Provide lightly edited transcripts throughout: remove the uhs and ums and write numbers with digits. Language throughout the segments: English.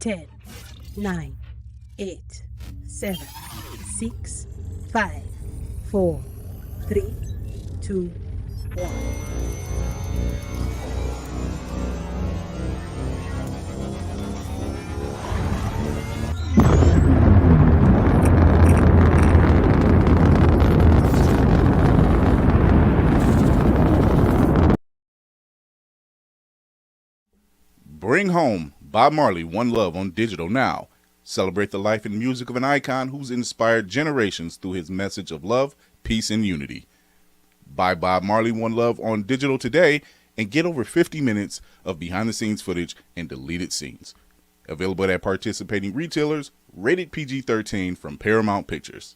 10, 9, 8, 7, 6, 5, 4, 3, 2, 1. Bring home Bob Marley, One Love on digital now. Celebrate the life and music of an icon who's inspired generations through his message of love, peace, and unity. Buy Bob Marley, One Love on digital today and get over 50 minutes of behind-the-scenes footage and deleted scenes. Available at participating retailers, rated PG-13 from Paramount Pictures.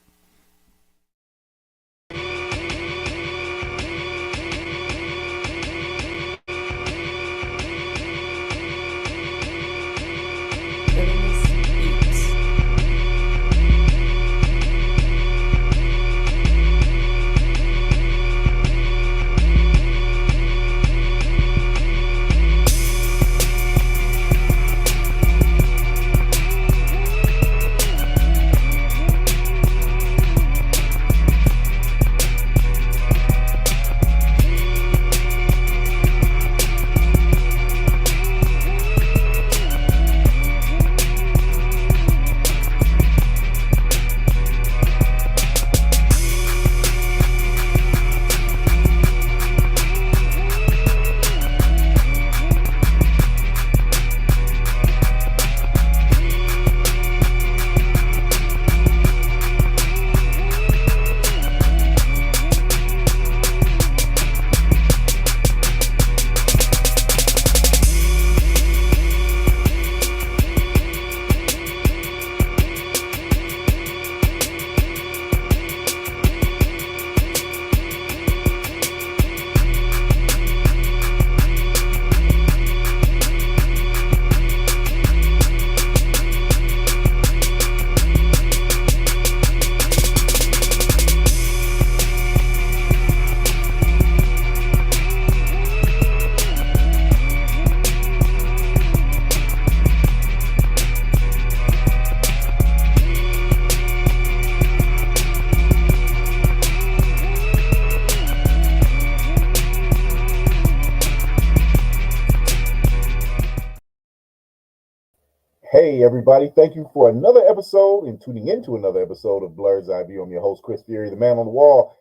Hey, everybody. Thank you for another episode and tuning into another episode of Blerd's Eyeview. I'm your host, Chris Fury, the man on the wall.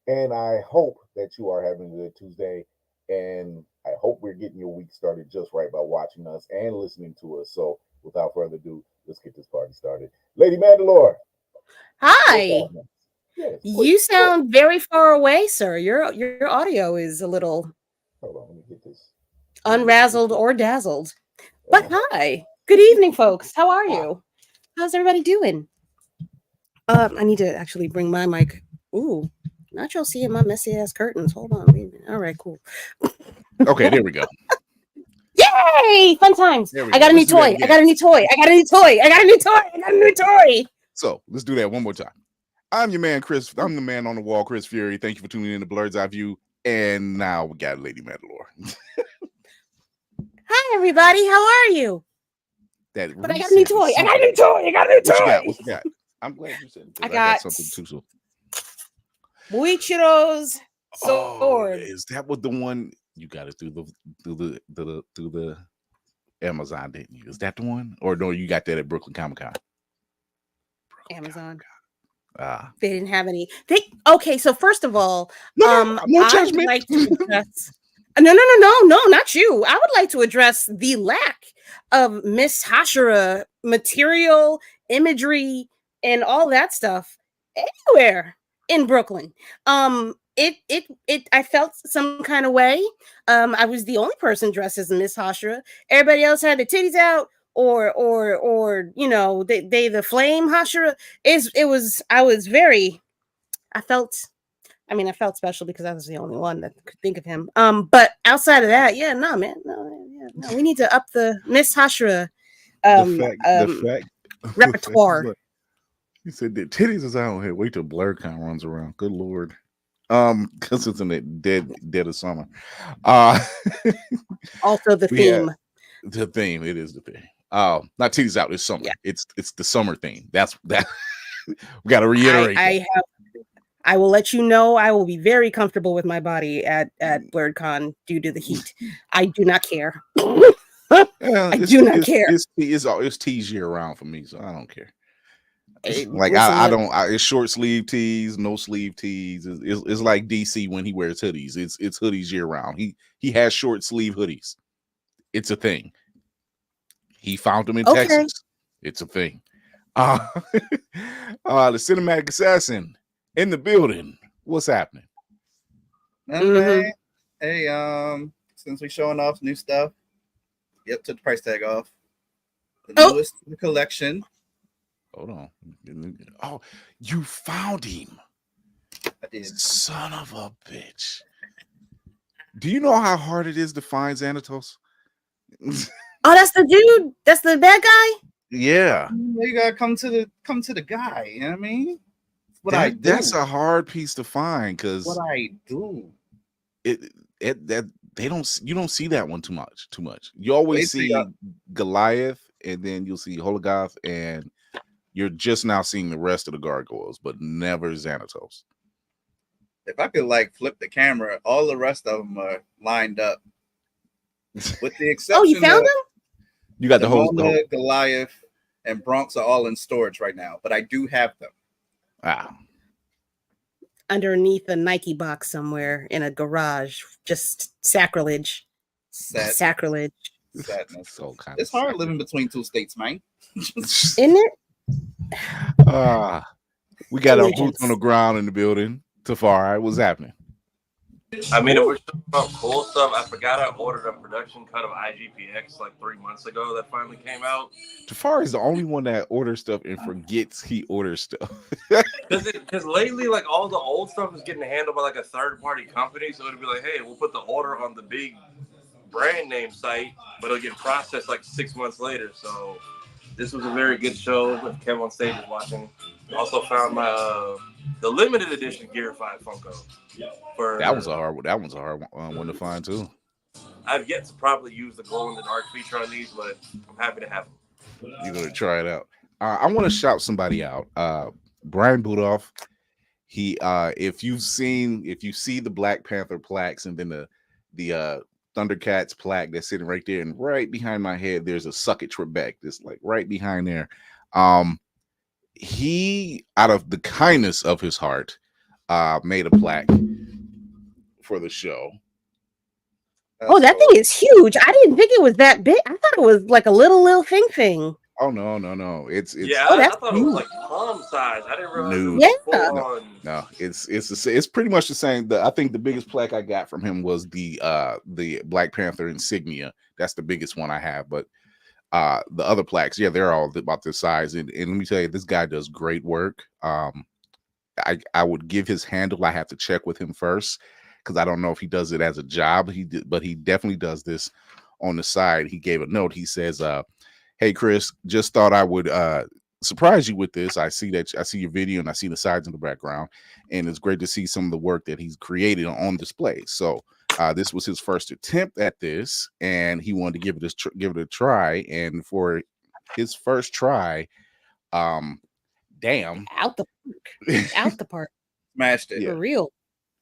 And I hope that you are having a good Tuesday. And I hope we're getting your week started just right by watching us and listening to us. So without further ado, let's get this party started. Lady Mandalore. Hi. Yes, you sound very far away, sir. Your audio is a little hold on, let me get this unrazzled or dazzled. But hi. Good evening, folks. How are you? How's everybody doing? I need to actually bring my mic. Ooh, not y'all seeing my messy ass curtains. Hold on, wait a minute. All right, cool. Okay, there we go. Yay! Fun times. I got a new toy. I got a new toy. I got a new toy. I got a new toy. I got a new toy. So let's do that one more time. I'm your man, Chris. I'm the man on the wall, Chris Fury. Thank you for tuning in to Blerd's Eyeview. And now we got Lady Mandalore. Hi, everybody. How are you? But I got a new toy. I got a new toy. I got a new toy. What you got? I'm glad you said it. I got something too. So. Buichiro's sword. Is that what the one you got it through the Amazon, didn't you? Is that the one? Or no, you got that at Brooklyn Comic Con? Amazon. They didn't have any. Okay, so first of all, no I would like to address. No, not you. I would like to address the lack of Miss Hashira material, imagery, and all that stuff anywhere in Brooklyn. I felt some kind of way. I was the only person dressed as Miss Hashira. Everybody else had their titties out, or you know, they the flame Hashira. I felt special because I was the only one that could think of him. But outside of that, we need to up the Miss Hashira repertoire. You said that titties is out here. Wait till BlerdCon runs around. Good Lord. Because it's in the dead of summer. Also the theme. The theme. It is the theme. Not titties out. It's summer. Yeah. It's the summer theme. That's that. We got to reiterate. I will let you know I will be very comfortable with my body at BlerdCon due to the heat. I do not care. I do not care. It's tees year round for me, so I don't care. Like Listen, I don't. It's short sleeve tees, no sleeve tees. It's like DC when he wears hoodies. It's hoodies year round. He has short sleeve hoodies. It's a thing. He found them in Texas. It's a thing. The cinematic assassin in the building. What's happening? Okay. Hey, since we showing off new stuff, took the price tag off. The newest in the collection. Hold on. Oh, you found him. I did. Son of a bitch. Do you know how hard it is to find Xanatos? Oh, that's the dude. That's the bad guy. Yeah. You gotta come to the guy. You know what I mean? I do. That's a hard piece to find because what I do. You don't see that one too much. You always see Goliath, and then you'll see Hologoth, and you're just now seeing the rest of the gargoyles, but never Xanatos. If I could flip the camera, all the rest of them are lined up, with the exception. Oh, you found them? You got the whole Goliath and Bronx are all in storage right now, but I do have them. Underneath a Nike box somewhere in a garage. Just sacrilege. Sacrilege. Sadness. It's hard living between two states, man. Isn't it? We got our boots on the ground in the building. Tafari, what's happening? I mean, if we're talking about cool stuff, I forgot I ordered a production cut of IGPX 3 months ago that finally came out. Tafari is the only one that orders stuff and forgets he orders stuff. Because lately, all the old stuff is getting handled by a third-party company, so it'll be hey, we'll put the order on the big brand name site, but it'll get processed 6 months later. So this was a very good show. If Kev on stage is watching, also found my the limited edition Gear 5 Funko. That one's a hard one to find too. I've yet to probably use the glow in the dark feature on these, but I'm happy to have them. You're gonna try it out. I want to shout somebody out. Brian Budoff. He if you see the Black Panther plaques and then the Thundercats plaque that's sitting right there, and right behind my head there's a Suck It Trebek that's right behind there. He, out of the kindness of his heart, made a plaque for the show. Oh, that thing is huge. I didn't think it was that big. I thought it was a little thing. Oh no. It's I thought it was palm size. I didn't realize it was no, it's pretty much the same. I think the biggest plaque I got from him was the Black Panther insignia. That's the biggest one I have, but the other plaques, they're all about this size. And let me tell you, this guy does great work. I would give his handle. I have to check with him first because I don't know if he does it as a job. But he definitely does this on the side. He gave a note. He says, "Hey Chris, just thought I would surprise you with this. I see your video and I see the sides in the background, and it's great to see some of the work that he's created on display. So this was his first attempt at this, and he wanted to give it a try. And for his first try, damn, out the park, smashed it for real.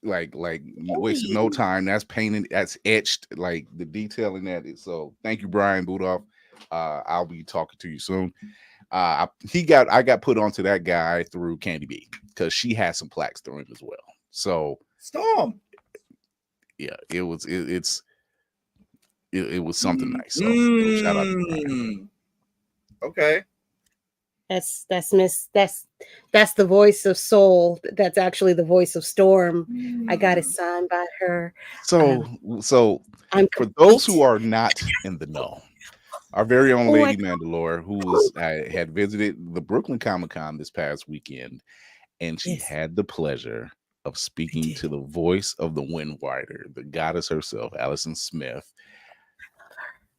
Wasted no time. That's painted, that's etched, the detail in that is. So thank you, Brian Budoff. I'll be talking to you soon. I got put onto that guy through Candy B because she had some plaques through him as well. So Storm. Yeah, it was something nice. So shout out to Brian. Okay. That's the voice of Soul. That's actually the voice of Storm. I got it signed by her. So for those who are not in the know, our very own Lady Mandalore, who had visited the Brooklyn Comic-Con this past weekend, and she had the pleasure of speaking to the voice of the Wind Rider, the goddess herself, Allison Smith.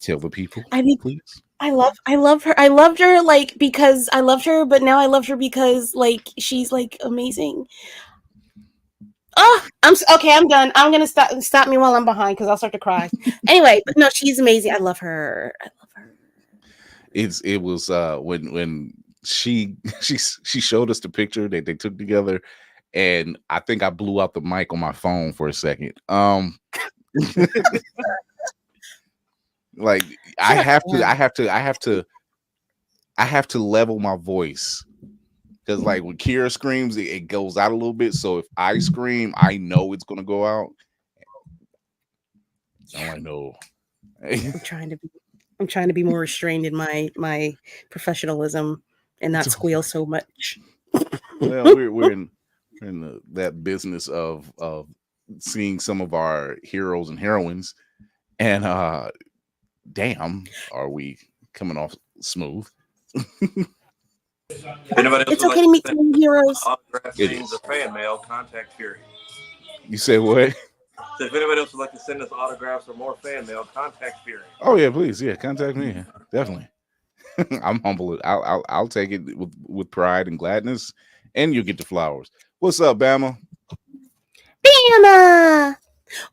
Tell the people, please. I love her. I loved her because I loved her, but now I love her because she's amazing. Oh, I'm done. I'm gonna stop me while I'm behind because I'll start to cry. Anyway, but no, she's amazing. I love her. it was when she showed us the picture that they took together, and I think I blew out the mic on my phone for a second. Like I have to level my voice, because like when Kira screams, it goes out a little bit. So if I scream, I know it's gonna go out. I'm like, no. I'm trying to be more restrained in my professionalism and not squeal so much. Well, we're in that business of seeing some of our heroes and heroines, and damn, are we coming off smooth? If anybody else It's would okay like to meet to some heroes. send autograph It things is. or fan mail, contact Fury. You say what? So if anybody else would like to send us autographs or more fan mail, contact Fury. Oh yeah, please, yeah, contact me, definitely. I'm humble. I'll take it with pride and gladness, and you get the flowers. What's up, Bama? Bama.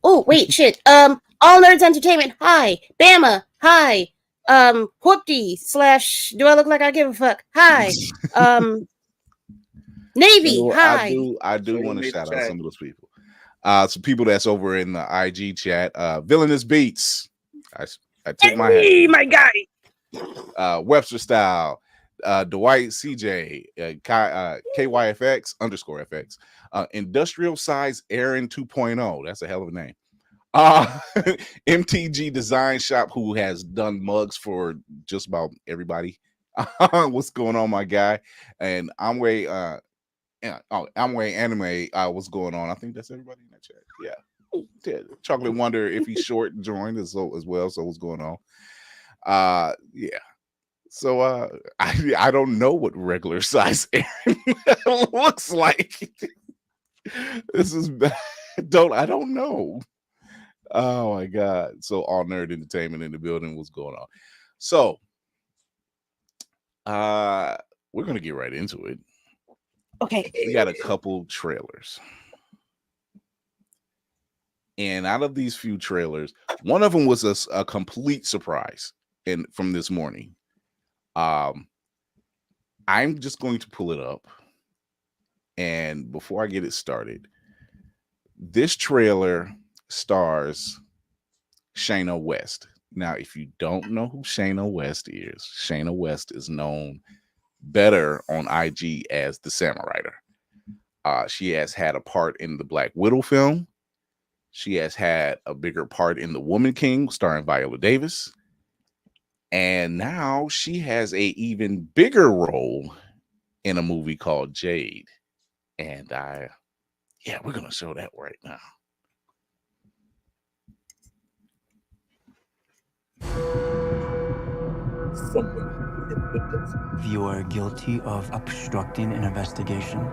Oh wait, shit. All Nerds Entertainment. Hi, Bama. Hi. Whoopty / Do I look like I give a fuck? Hi. Navy. I Hi. do want to made the shout out chat. some of those people. Some people that's over in the IG chat. Villainous Beats. I tip my hat. Hey, my guy. Webster Style. Dwight CJ. KYFX _FX. Industrial Size Aaron 2.0. That's a hell of a name. MTG Design Shop, who has done mugs for just about everybody. What's going on, my guy? And Amway Amway Anime, what's going on? I think that's everybody in that chat. Yeah. Chocolate Wonder, if he's short, joined as well. So what's going on? Yeah. So I don't know what regular size Aaron looks like. This is bad. I don't know. Oh my god. So all nerd entertainment in the building. What's going on? So we're gonna get right into it. Okay. We got a couple trailers. And out of these few trailers, one of them was a complete surprise from this morning. I'm just going to pull it up. And before I get it started, this trailer stars Shayna West. Now, if you don't know who Shayna West is known better on IG as the Samurai. She has had a part in the Black Widow film. She has had a bigger part in The Woman King, starring Viola Davis. And now she has a even bigger role in a movie called Jade. And we're going to show that right now. You are guilty of obstructing an investigation.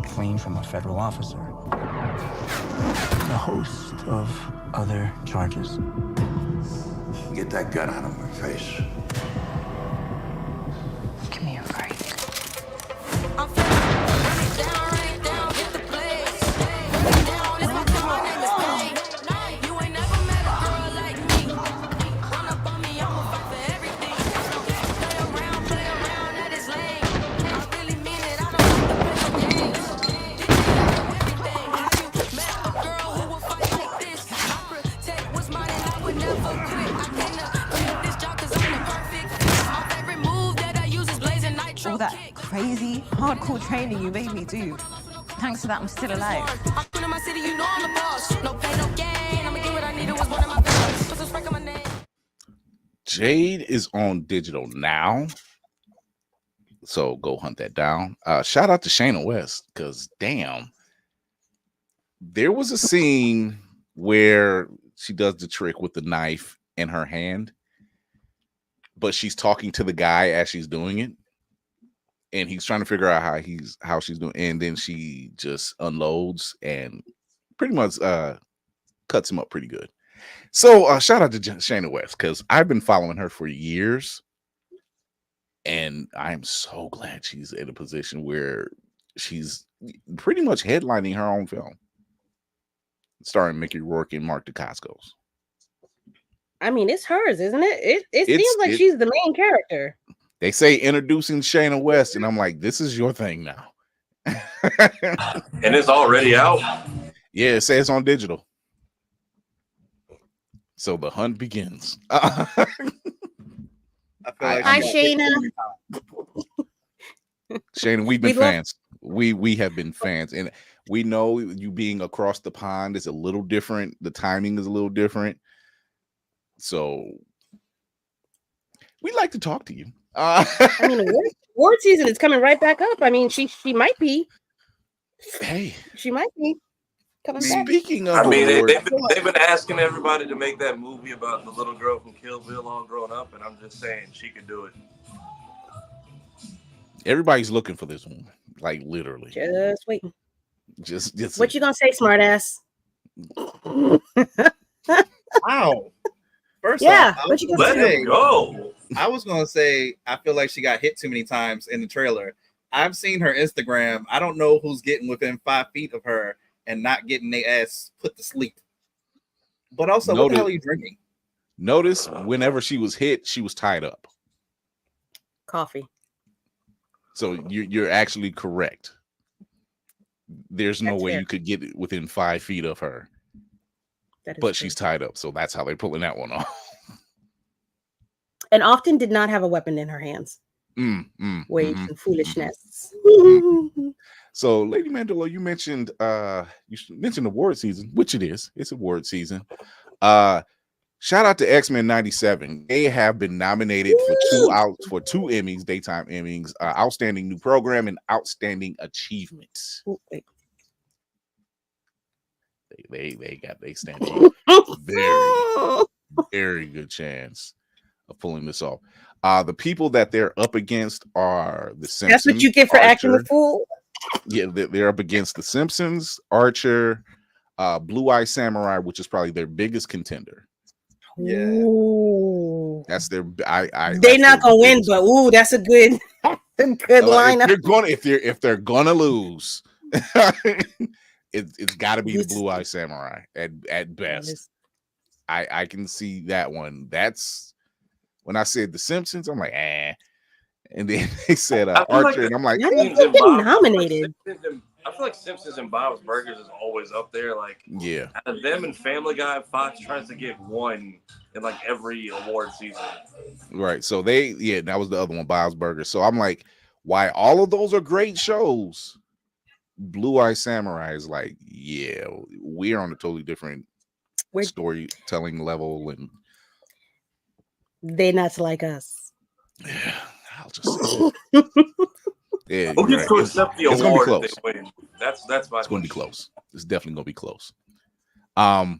Fleeing from a federal officer. A host of other charges. Get that gun out of my face. Give me a break. All that crazy, hardcore training you made me do. Thanks to that, I'm still alive. Jade is on digital now. So go hunt that down. Shout out to Shayna West, because damn, there was a scene where she does the trick with the knife in her hand, but she's talking to the guy as she's doing it. And he's trying to figure out how she's doing, and then she just unloads and pretty much cuts him up pretty good. So shout out to Shayna West, because I've been following her for years, and I'm so glad she's in a position where she's pretty much headlining her own film, starring Mickey Rourke and Mark Dacascos. I mean, it's hers, isn't it? It It's- seems like she's the main character. They say introducing Shayna West, and I'm like, this is your thing now. And it's already out. Yeah, it says on digital. So the hunt begins. I feel like Hi, she got Shayna. Shayna, we've been We love- fans. We have been fans, and we know you being across the pond is a little different. The timing is a little different. So we'd like to talk to you. I mean, award season is coming right back up. I mean, she might be. Hey, She might be coming back. speaking of I mean, awards, they've been asking everybody to make that movie about the little girl from Kill Bill all grown up, and I'm just saying she could do it. everybody's looking for this one, like literally. Just waiting. Just What you gonna say, smartass? Wow. First Yeah, off, what you gonna Let say? him go. I was gonna say I feel like she got hit too many times in the trailer. I've seen her Instagram. I don't know who's getting within 5 feet of her and not getting their ass put to sleep. But also, what the hell are you drinking? Notice whenever she was hit, she was tied up. Coffee. So you're actually correct. There's no That's way fair. you could get within 5 feet of her, That is but true. she's tied up. So that's how they're pulling that one off. And often did not have a weapon in her hands. Wage and foolishness. So, Lady Mandela, you mentioned award season, which it is. It's award season. Shout out to X-Men 97. They have been nominated for two Emmys, daytime Emmys, outstanding new program and outstanding achievement. They stand a very good chance of pulling this off. The people that they're up against are the Simpsons. That's what you get for acting the fool. Yeah, they're up against the Simpsons, Archer, Blue Eye Samurai, which is probably their biggest contender. Yeah, that's their. They're not gonna win, but that's a good, lineup. If they're gonna lose, it's got to be the Blue Eye Samurai at best. I can see that one. That's when I said the Simpsons. I'm like, and then they said Archer, and I'm like, nominated. I feel like Simpsons and Bob's Burgers is always up there. Like, yeah, out of them and Family Guy, Fox tries to get one in like every award season. Right. So that was the other one, Bob's Burgers. So I'm like, why all of those are great shows? Blue Eye Samurai is like, yeah, we're on a totally different storytelling level, and they're not like us. Yeah, I'll just say yeah, who gets to accept the it's award gonna be if close. they win? That's my. It's going to be close. It's definitely going to be close. Yeah,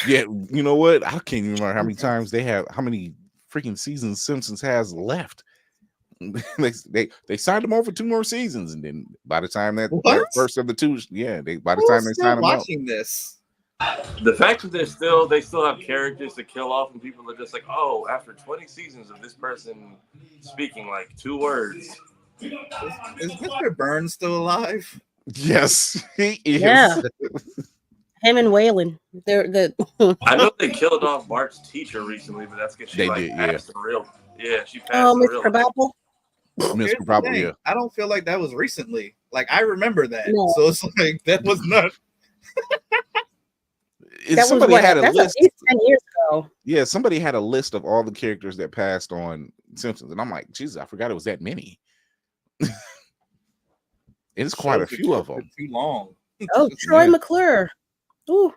you know what? I can't even remember how many times how many freaking seasons Simpsons has left. they signed them over for 2 more seasons, and then by the time that first of the 2, by the time they signed them watching this. The fact that they still have characters to kill off, and people are just like, oh, after 20 seasons of this person speaking like 2 words. Is Mr. Burns still alive? Yes, he is. Yeah. Him and Waylon. They're the. I know they killed off Bart's teacher recently, but that's because she passed the real. Yeah, she passed the real. Probable. Mr. Probable, yeah. I don't feel like that was recently. Like, I remember that. No. So it's like, that was not. Somebody had a list. At least 10 years ago. Yeah, somebody had a list of all the characters that passed on Simpsons, and I'm like, Jesus, I forgot it was that many. It's quite a few of them. Too long. Oh, Troy McClure. Ooh.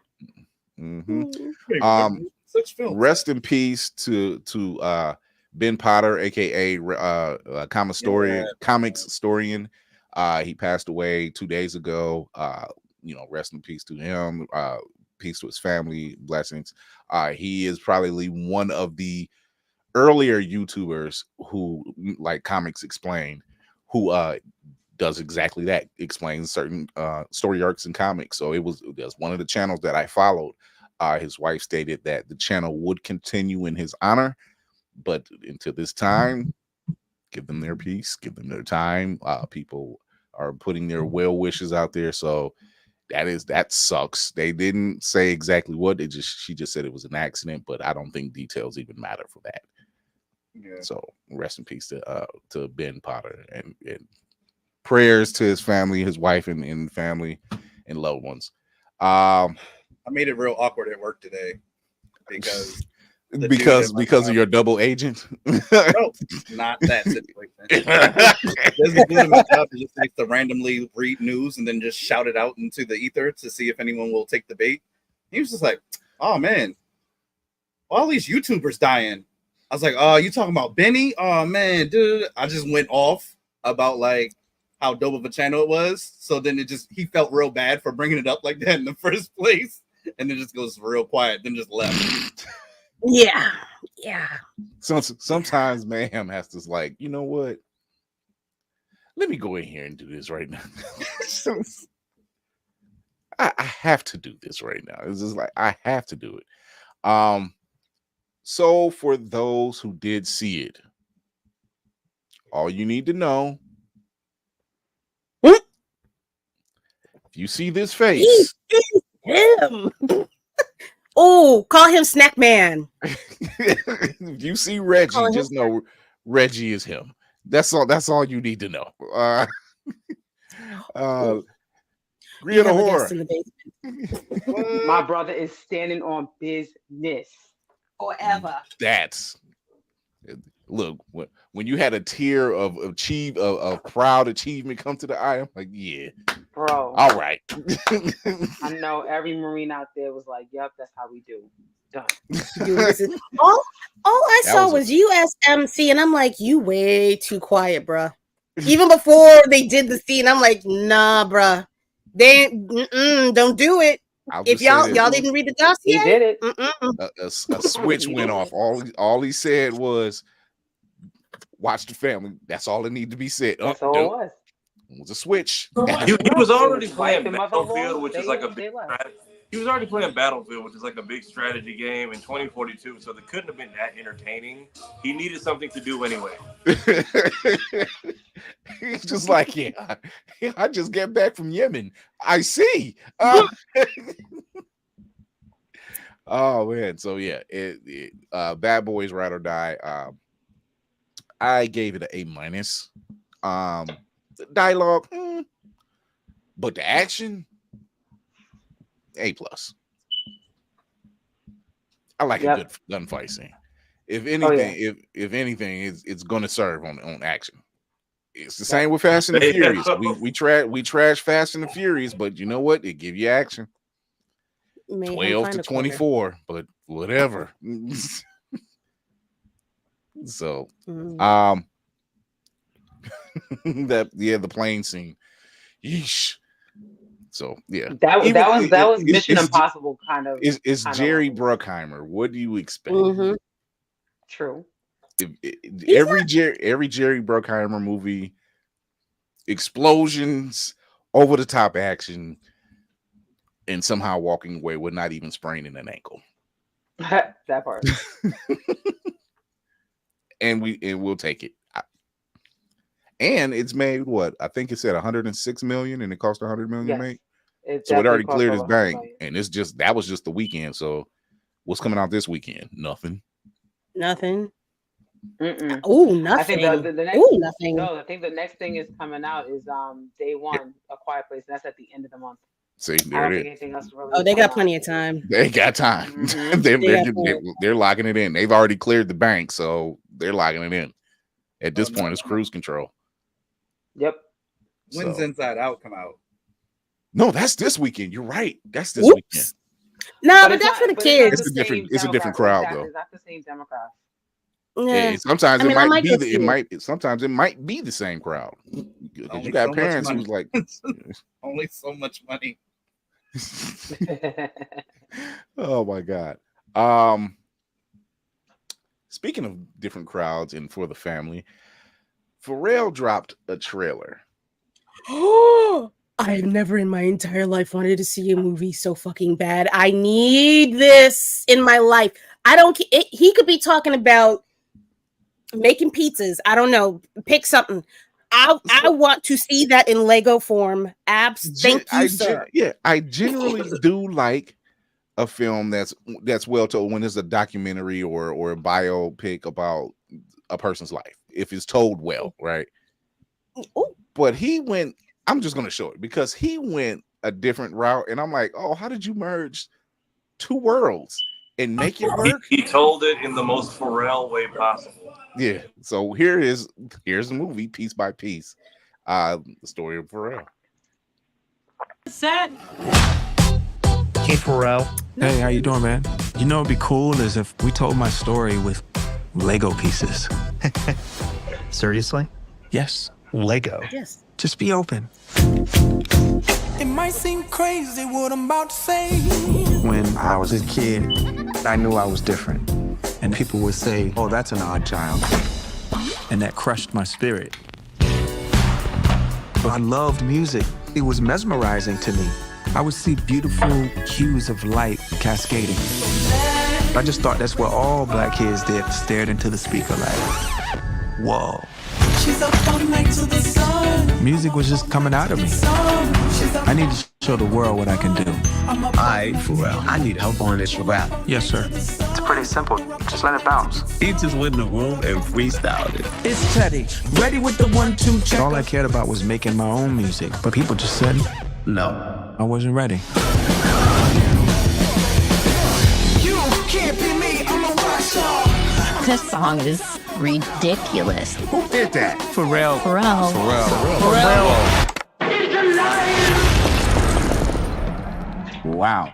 Such films. Rest in peace to Ben Potter, aka comics historian. He passed away 2 days ago. Rest in peace to him. Peace to his family. Blessings. He is probably one of the earlier YouTubers who, like Comics Explained, who does exactly that, explains certain story arcs in comics. So it was one of the channels that I followed. His wife stated that the channel would continue in his honor, but until this time, give them their peace, give them their time. People are putting their well wishes out there. So that sucks. They didn't say exactly what. She just said it was an accident, but I don't think details even matter for that. Yeah. So rest in peace to Ben Potter, and prayers to his family, his wife, and family and loved ones. I made it real awkward at work today because of your double agent. No, not that situation. There's a dude in my job that just likes to randomly read news and then just shout it out into the ether to see if anyone will take the bait. He was just like, "Oh man, all these YouTubers dying." I was like, "Oh, you talking about Benny? Oh man, dude." I just went off about like how dope of a channel it was. So then he felt real bad for bringing it up like that in the first place, and then just goes real quiet, then just left. Yeah. Sometimes Mayhem has to like, you know what? Let me go in here and do this right now. I have to do this right now. It's just like I have to do it. So for those who did see it, all you need to know, if you see this face, him. Oh, call him Snack Man. if you see Reggie, just know Reggie is him. That's all you need to know. Griot of Horror. My brother is standing on business. Forever. Look, when you had a tier of proud achievement come to the eye, I'm like, yeah, bro. All right. I know every Marine out there was like, "Yep, that's how we do." Done. all I saw was USMC, and I'm like, you way too quiet, bruh. Even before they did the scene, I'm like, nah, bruh. They don't do it. If y'all didn't read the dossier, he did it. A switch went off. All he said was, "Watch the family." That's all it needed to be said. That's all it was. It was a switch. He was already playing Battlefield, which is like a big strategy. He was already playing Battlefield, which is like a big strategy game in 2042. So they couldn't have been that entertaining. He needed something to do anyway. He's just like, yeah, I just get back from Yemen. I see. Oh man, so yeah, Bad Boys Ride or Die. I gave it an A-. The dialogue, but the action, A+. I like a good gunfight scene. If anything, if anything, it's going to serve on action. It's the same with Fast and the Furious. We trash Fast and the Furious, but you know what? It give you action. 12 to 24, but whatever. So, the plane scene. Yeesh. So yeah, that was Mission Impossible kind of. It's Jerry Bruckheimer. What do you expect? True. Every Jerry Bruckheimer movie, explosions, over the top action, and somehow walking away with not even spraining an ankle. That part. And we'll take it. And it's made what? I think it said 106 million, and it cost 100 million to make. So it already cleared his bank, and that was just the weekend. So what's coming out this weekend? Nothing. Oh, nothing. I think the next. Nothing. No, I think the next thing is coming out is Day One, A Quiet Place. And that's at the end of the month. See, there it is. Oh, they got plenty of time. They got time. They're locking it in. They've already cleared the bank, so they're locking it in. At this point, it's cruise control. Yep. When's Inside Out come out? No, that's this weekend. You're right. That's this weekend. No, but that's for the kids. It's a different crowd, though. It's not the same demographic. Yeah. Sometimes it might be the same crowd. Because you got parents who's like only so much money. Oh my God. Speaking of different crowds and for the family, Pharrell dropped a trailer. Oh, I have never in my entire life wanted to see a movie so fucking bad. I need this in my life. I don't. He could be talking about making pizzas. I don't know. Pick something. I want to see that in Lego form. Thank you, sir. I generally do like a film that's well told when it's a documentary or a biopic about a person's life. If it's told well, right? Ooh. But I'm just gonna show it because he went a different route, and I'm like, oh, how did you merge two worlds and make it work? He told it in the most Pharrell way possible. Yeah. So here's the movie, piece by piece. The story of Pharrell. Set. Hey, Pharrell. Hey, how you doing, man? You know what'd be cool is if we told my story with Lego pieces. Seriously? Yes. Lego. Yes. Just be open. It might seem crazy what I'm about to say. When I was a kid, I knew I was different. And people would say, oh, that's an odd child. And that crushed my spirit. But I loved music. It was mesmerizing to me. I would see beautiful hues of light cascading. I just thought that's what all black kids did, stared into the speaker like, whoa. She's up all night to the sun. Music was just coming out of me. I need to show the world what I can do. Hi, Pharrell. I need help on this rap. Yes, sir. It's pretty simple. Just let it bounce. He just went in the room and freestyled it. It's Teddy, ready with the 1-2 check. All I cared about was making my own music, but people just said, No. I wasn't ready. You can't be me, I'm a rock star. This song is ridiculous. Who did that? Pharrell. Pharrell. Wow.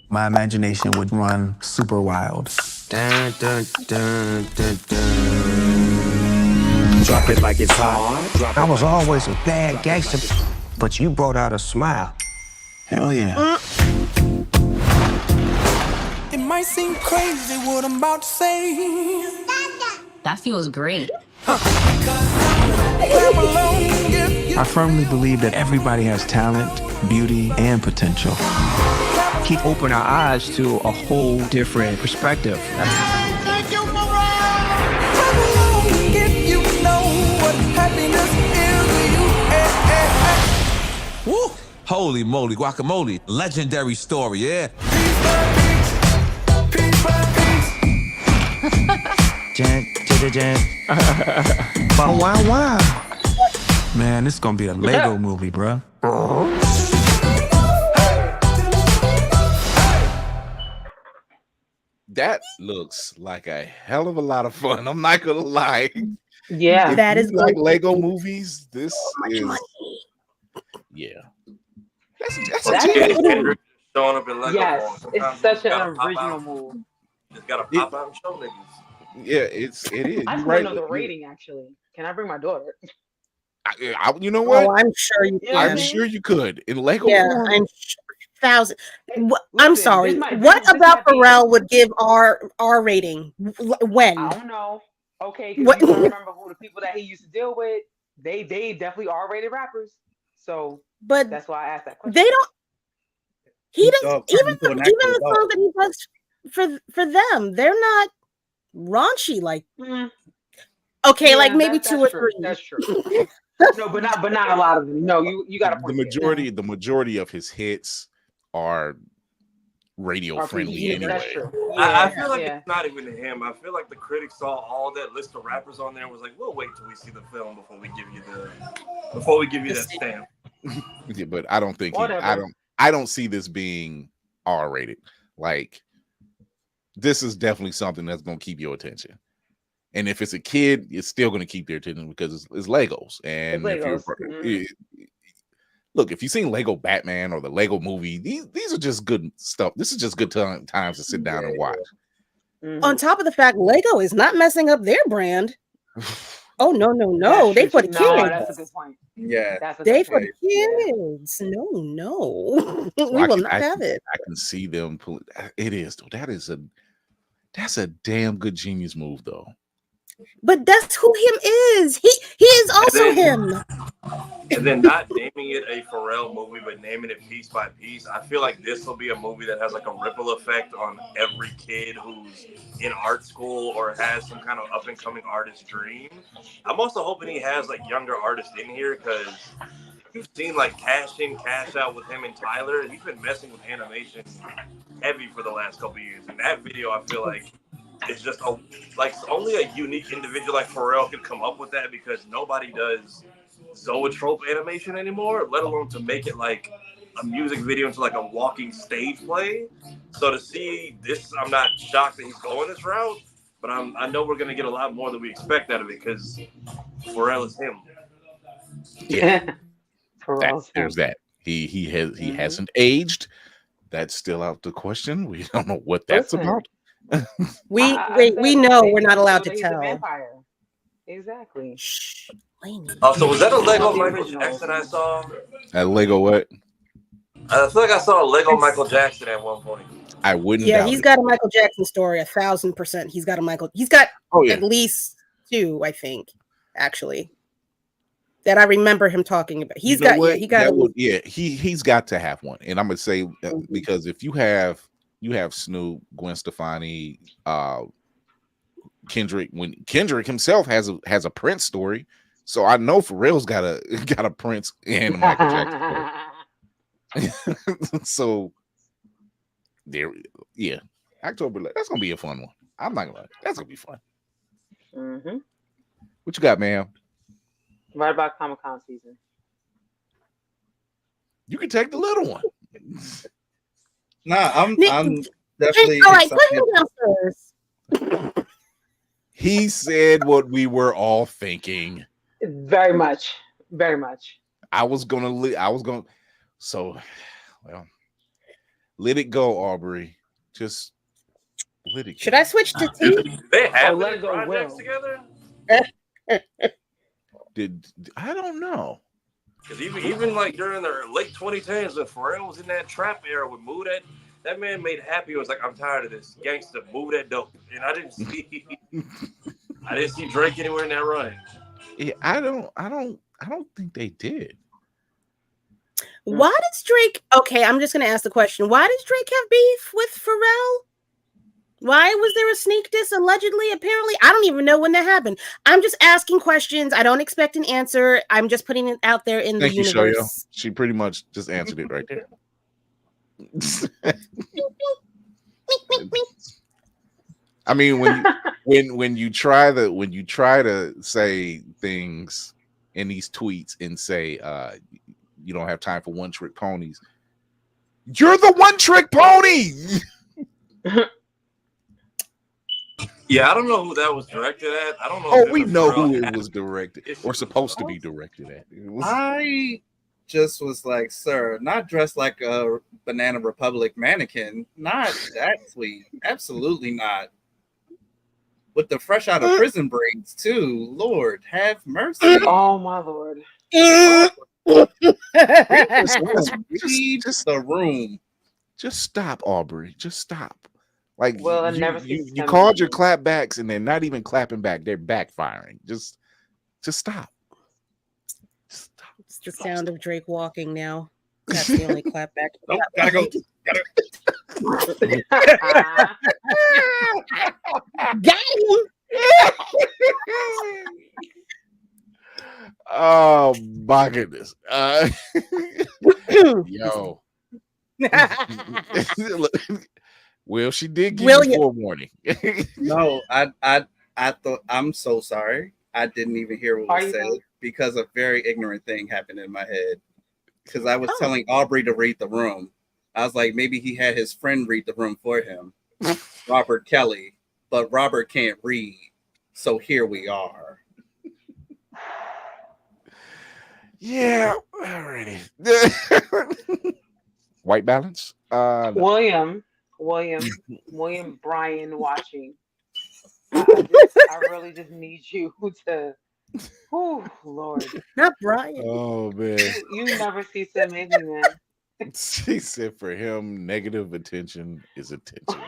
My imagination would run super wild. Dun, dun, dun, dun, dun. Drop it like it's hot. I was always a bad gangster, but you brought out a smile. Hell yeah. It might seem crazy what I'm about to say. That feels great. I firmly believe that everybody has talent, beauty, and potential. Keep opening our eyes to a whole different perspective. Thank you, if you know what happiness is to you. Woo! Holy moly, guacamole. Legendary story, yeah? Wow. Man, this is gonna be a Lego movie, bruh. That looks like a hell of a lot of fun. I'm not gonna lie. Yeah. If That you is like going Lego movies. This is yeah. That's Showing up in Lego Yes, form. it's Sometimes such you just an gotta pop original out. move. Just gotta pop out and show niggas. yeah, it is. I You just want right. to know the rating, actually. Can I bring my daughter? You know what? Oh, I'm sure you You know what I I'm can. mean? sure you could in Lego Yeah, form. I'm thousand. I'm Listen, sorry. this might- What this about might be- Pharrell would give R rating? When? I don't know. Okay, What- because you gotta remember who the people that he used to deal with. They definitely R-rated rappers. So But that's why I asked that question. they don't. He He's does all even turned into an even actual the dog. song that he does for them. They're not raunchy like. Mm, Okay, yeah, like maybe that's 2 or true. 3. That's true. No, but not a lot of them. No, you got to the point majority of his hits are radio friendly Yeah, that's anyway. true. I feel like yeah. it's not even him. I feel like the critics saw all that list of rappers on there and was like, we'll wait till we see the film before we give you that stamp. Yeah, but I don't think Whatever. I don't see this being R rated. Like this is definitely something that's gonna keep your attention. And if it's a kid, it's still going to keep their attention because it's Legos. And It's if Legos. look, if you've seen Lego Batman or the Lego movie, these are just good stuff. This is just good times to sit down and watch. Mhm. On top of the fact, Lego is not messing up their brand. Oh no! That's They true, for the too. No, kids. that's a good point. Yeah. That's a They good for point. the kids. No. So We will not have it. I can see them. It is though. That's a damn good genius move though. But that's who him is. He is also him. And then not naming it a Pharrell movie, but naming it piece by piece. I feel like this will be a movie that has like a ripple effect on every kid who's in art school or has some kind of up and coming artist dream. I'm also hoping he has like younger artists in here because you've seen like Cash In, Cash Out with him and Tyler. He's been messing with animation heavy for the last couple of years. And that video, I feel like, is just only a unique individual like Pharrell could come up with that because nobody does zoetrope animation anymore, let alone to make it like a music video into like a walking stage play. So to see this, I'm not shocked that he's going this route, but I know we're gonna get a lot more than we expect out of it because Pharrell is him. Yeah, there's that. He hasn't aged. That's still out the question. We don't know what that's about. We know we're not allowed to He's tell. a vampire. Exactly. Oh, so was that a Lego Michael Jackson I saw? A Lego what? I feel like I saw a Lego Michael Jackson at one point. I wouldn't. Yeah, he's got a Michael Jackson story, 1,000%. He's got at least 2, I think, actually, that I remember him talking about. He's got he's got to have one. And I'm gonna say because if you have Snoop, Gwen Stefani, Kendrick, when Kendrick himself has a Prince story, so I know Pharrell's got a Prince and a Michael Jackson story. So there, yeah, October. That's gonna be a fun one. I'm not gonna lie, that's gonna be fun. Mm-hmm. What you got, ma'am? Right about Comic-Con season. You can take the little one. Nah, I'm definitely All right, put him downstairs. He said what we were all thinking. Very much. Very much. I was gonna. So, well, let it go, Aubrey. Just let it go. Should I switch to T? They have Let It Go projects Will. together? I don't know. Because even like during the late 2010s when Pharrell was in that trap era with Move that man made Happy was like, I'm tired of this. Gangsta, move that dope. And I didn't see Drake anywhere in that run. Yeah, I don't think they did. Why does Drake? Okay, I'm just gonna ask the question. Why does Drake have beef with Pharrell? Why was there a sneak diss allegedly? Apparently, I don't even know when that happened. I'm just asking questions. I don't expect an answer. I'm just putting it out there in the universe. Thank you, Shoyo. She pretty much just answered it right there. I mean, when you try to say things in these tweets and say you don't have time for one trick ponies, you're the one trick pony. Yeah, I don't know who that was directed at. I don't know. Oh, we know who it was directed or supposed to be directed at. I just was like, sir, not dressed like a Banana Republic mannequin. Not that sweet. Absolutely not. With the fresh out of prison braids, too. Lord, have mercy. Oh, my Lord. Just the room. Just stop, Aubrey. Just stop. Like, Well, you called your clapbacks and they're not even clapping back. They're backfiring. Just stop. Stop. It's the sound of Drake walking now. That's the only clapback. Nope, gotta go. Got him. Oh my goodness. Yo. Well, she did give you forewarning. No, I thought, I'm so sorry. I didn't even hear what was said because a very ignorant thing happened in my head. Because I was telling Aubrey to read the room. I was like, maybe he had his friend read the room for him, Robert Kelly, but Robert can't read. So here we are. Yeah, already. White balance. William Bryan watching. I really just need you to. Oh Lord, not Brian. Oh man, you never see so many men. She said, "For him, negative attention is attention."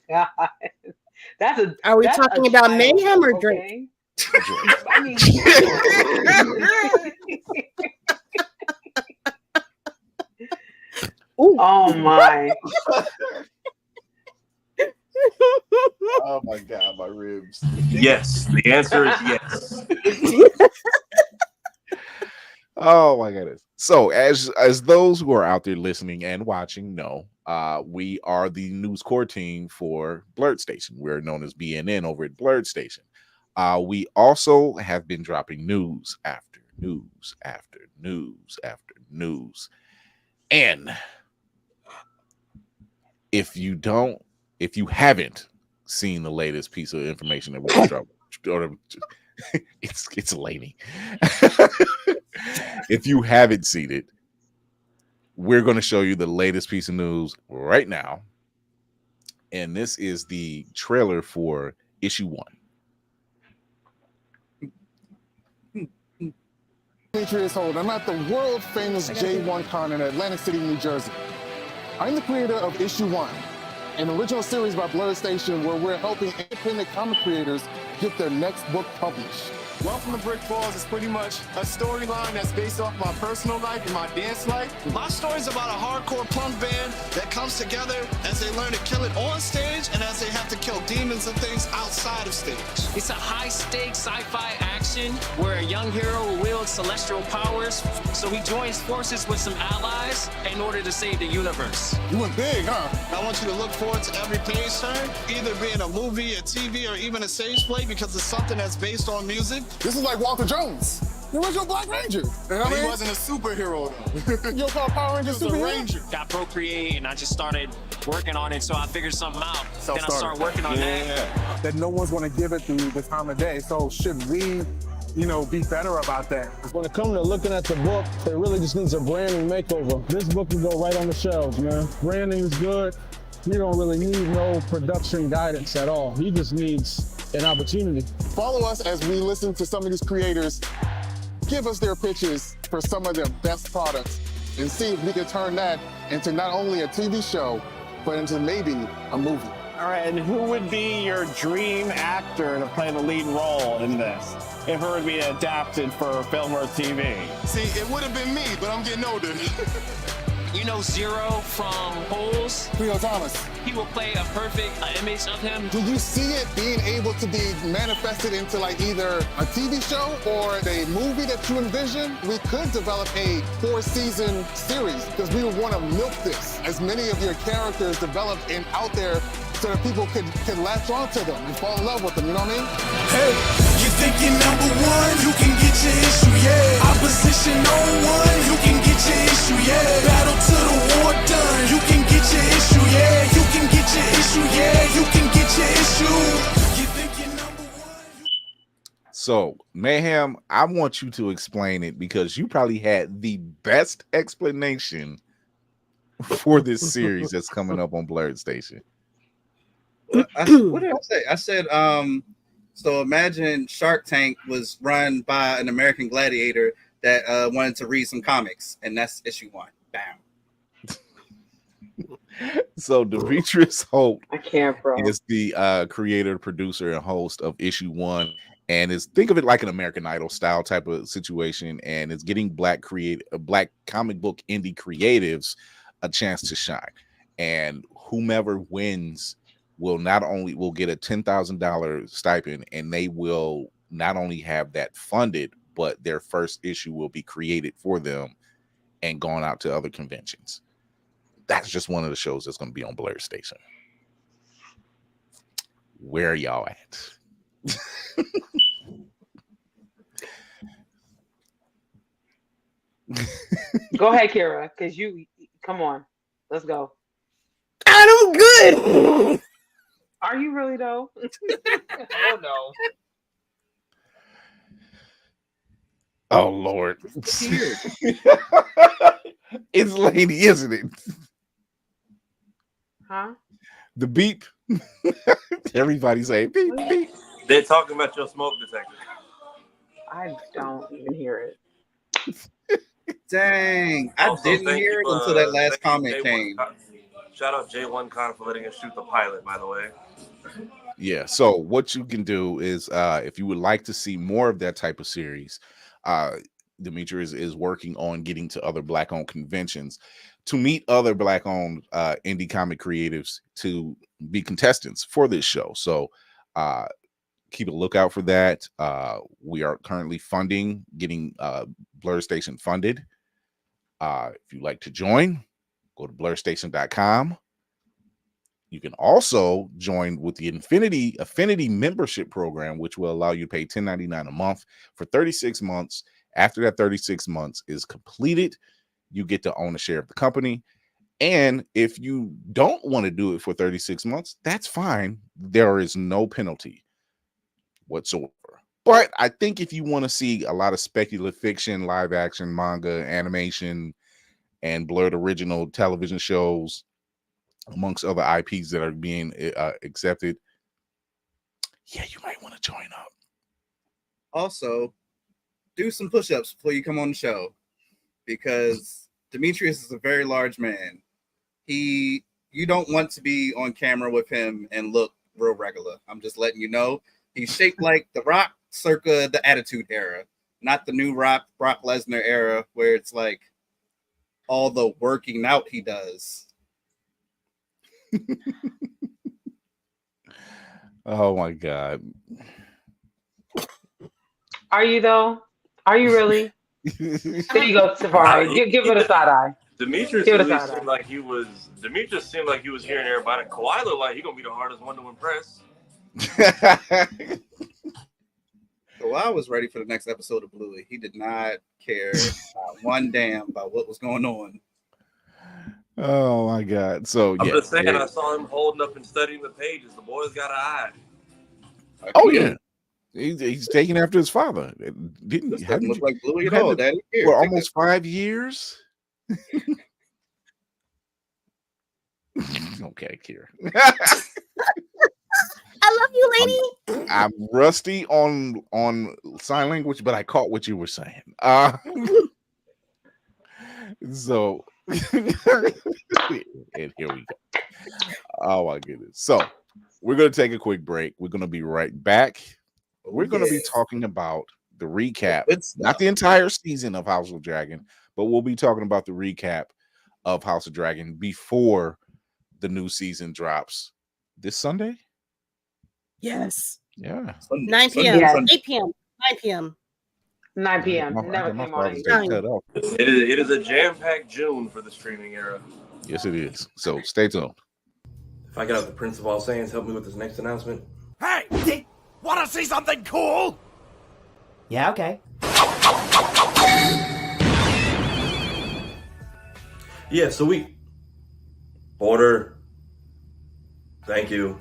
God. Are we that's a talking about child, mayhem or drink? okay? Drink. I mean, oh my. Oh my God, my ribs. Yes, the answer is yes. Oh my goodness. So as those who are out there listening and watching know, we are the news core team for Blerd Station. We're known as BNN over at Blerd Station. We also have been dropping news after news after news after news. And if you haven't seen the latest piece of information that we dropped, it's Laney. If you haven't seen it, we're going to show you the latest piece of news right now. And this is the trailer for issue 1. Demetrius Holt. I'm at the world famous J1 Con in Atlantic City, New Jersey. I'm the creator of Issue 1, an original series by Blerd Station where we're helping independent comic creators get their next book published. Welcome to Brick Falls is pretty much a storyline that's based off my personal life and my dance life. My story is about a hardcore punk band that comes together as they learn to kill it on stage and as they have to kill demons and things outside of stage. It's a high-stakes sci-fi action where a young hero will wield celestial powers, so he joins forces with some allies in order to save the universe. You went big, huh? I want you to look forward to every page turn, either being a movie, a TV, or even a stage play, because it's something that's based on music. This is like Walter Jones, the original Black Ranger. But he wasn't a superhero, though. You call Power Ranger superhero? Ranger. Got Procreate, and I just started working on it, so I figured something out. Then I started working on that. That no one's going to give it through the time of day. So should we, be better about that? When it comes to looking at the book, it really just needs a branding makeover. This book can go right on the shelves, man. Branding is good. You don't really need no production guidance at all. He just needs an opportunity. Follow us as we listen to some of these creators give us their pitches for some of their best products and see if we can turn that into not only a TV show, but into maybe a movie. All right, and who would be your dream actor to play the lead role in this, if it were to be adapted for film or TV? See, it would have been me, but I'm getting older. You know Zero from Holes? Cleo Thomas. He will play a perfect image of him. Do you see it being able to be manifested into like either a TV show or a movie that you envision? We could develop a 4-season series because we would want to milk this. As many of your characters develop and out there so that people could latch on to them and fall in love with them, you know what I mean? Hey, you think you're number one, you can get your issue, yeah. Opposition on one, you can get your issue, yeah. Battle to the war done, you can get your issue, yeah. You can get your issue, yeah. You can get your issue. You think you're number one. So, Mayhem, I want you to explain it because you probably had the best explanation for this series that's coming up on Blerd Station. What did I say? I said, so imagine Shark Tank was run by an American gladiator that wanted to read some comics, and that's issue 1. Bam. So Demetrius Holt is the creator, producer, and host of issue 1, and think of it like an American Idol style type of situation, and it's getting black comic book indie creatives a chance to shine. And whomever wins will get a $10,000 stipend, and they will not only have that funded, but their first issue will be created for them and gone out to other conventions. That's just one of the shows that's going to be on Blerd Station. Where are y'all at? Go ahead, Kira, because come on. Let's go. I'm good. Are you really, though? Oh, no. Oh, Lord. It's Lady, isn't it? Huh? The beep. Everybody say beep, beep. They're talking about your smoke detector. I don't even hear it. Dang. I didn't hear it until that last comment came. Shout out J1 Con for letting us shoot the pilot, by the way. Yeah. So what you can do is, if you would like to see more of that type of series, Demetrius is working on getting to other Black-owned conventions to meet other Black-owned indie comic creatives to be contestants for this show. So keep a lookout for that. We are currently getting Blerd Station funded. If you'd like to join, go to blerdstation.com. You can also join with the Affinity membership program, which will allow you to pay $10.99 a month for 36 months. After that 36 months is completed, you get to own a share of the company. And if you don't want to do it for 36 months, that's fine. There is no penalty whatsoever. But I think if you want to see a lot of speculative fiction, live action, manga, animation, and Blerd original television shows, amongst other IPs that are being accepted, yeah, you might want to join up. Also, do some push-ups before you come on the show, because Demetrius is a very large man. You don't want to be on camera with him and look real regular. I'm just letting you know. He's shaped like The Rock circa the Attitude Era, not the new Brock Lesnar era where it's like all the working out he does. Oh my God. Are you though? Are you really? There you go, Safari. Give it a side eye. Demetrius Give it a at least side eye. seemed like he was. Demetrius seemed like he was hearing everybody. Kawhi looked like he gonna be the hardest one to impress. Kawhi was ready for the next episode of Bluey. He did not care one damn about what was going on. Oh my God. So I'm yeah. just saying, I saw him holding up and studying the pages. The boy's got an eye. Oh yeah. He's taking after his father. This doesn't look like Bluey at had all, to- Daddy. Here, for take almost 5 years. Okay, Kira. I love you, lady. I'm rusty on sign language, but I caught what you were saying. So and here we go. Oh my goodness. So we're going to take a quick break. We're going to be right back. We're going to be talking about the recap, not the entire season of House of Dragon, but we'll be talking about the recap of House of Dragon before the new season drops this Sunday. Yes. Yeah. 9 p.m. Yes. 8 p.m. 9 p.m. 9 p.m. Never My came on. father's Day cut off. It is a jam-packed June for the streaming era. Yes, it is. So stay tuned. If I get out the Prince of All Saiyans, help me with this next announcement. Hey, want to see something cool? Yeah, okay. Yeah, so order. Thank you.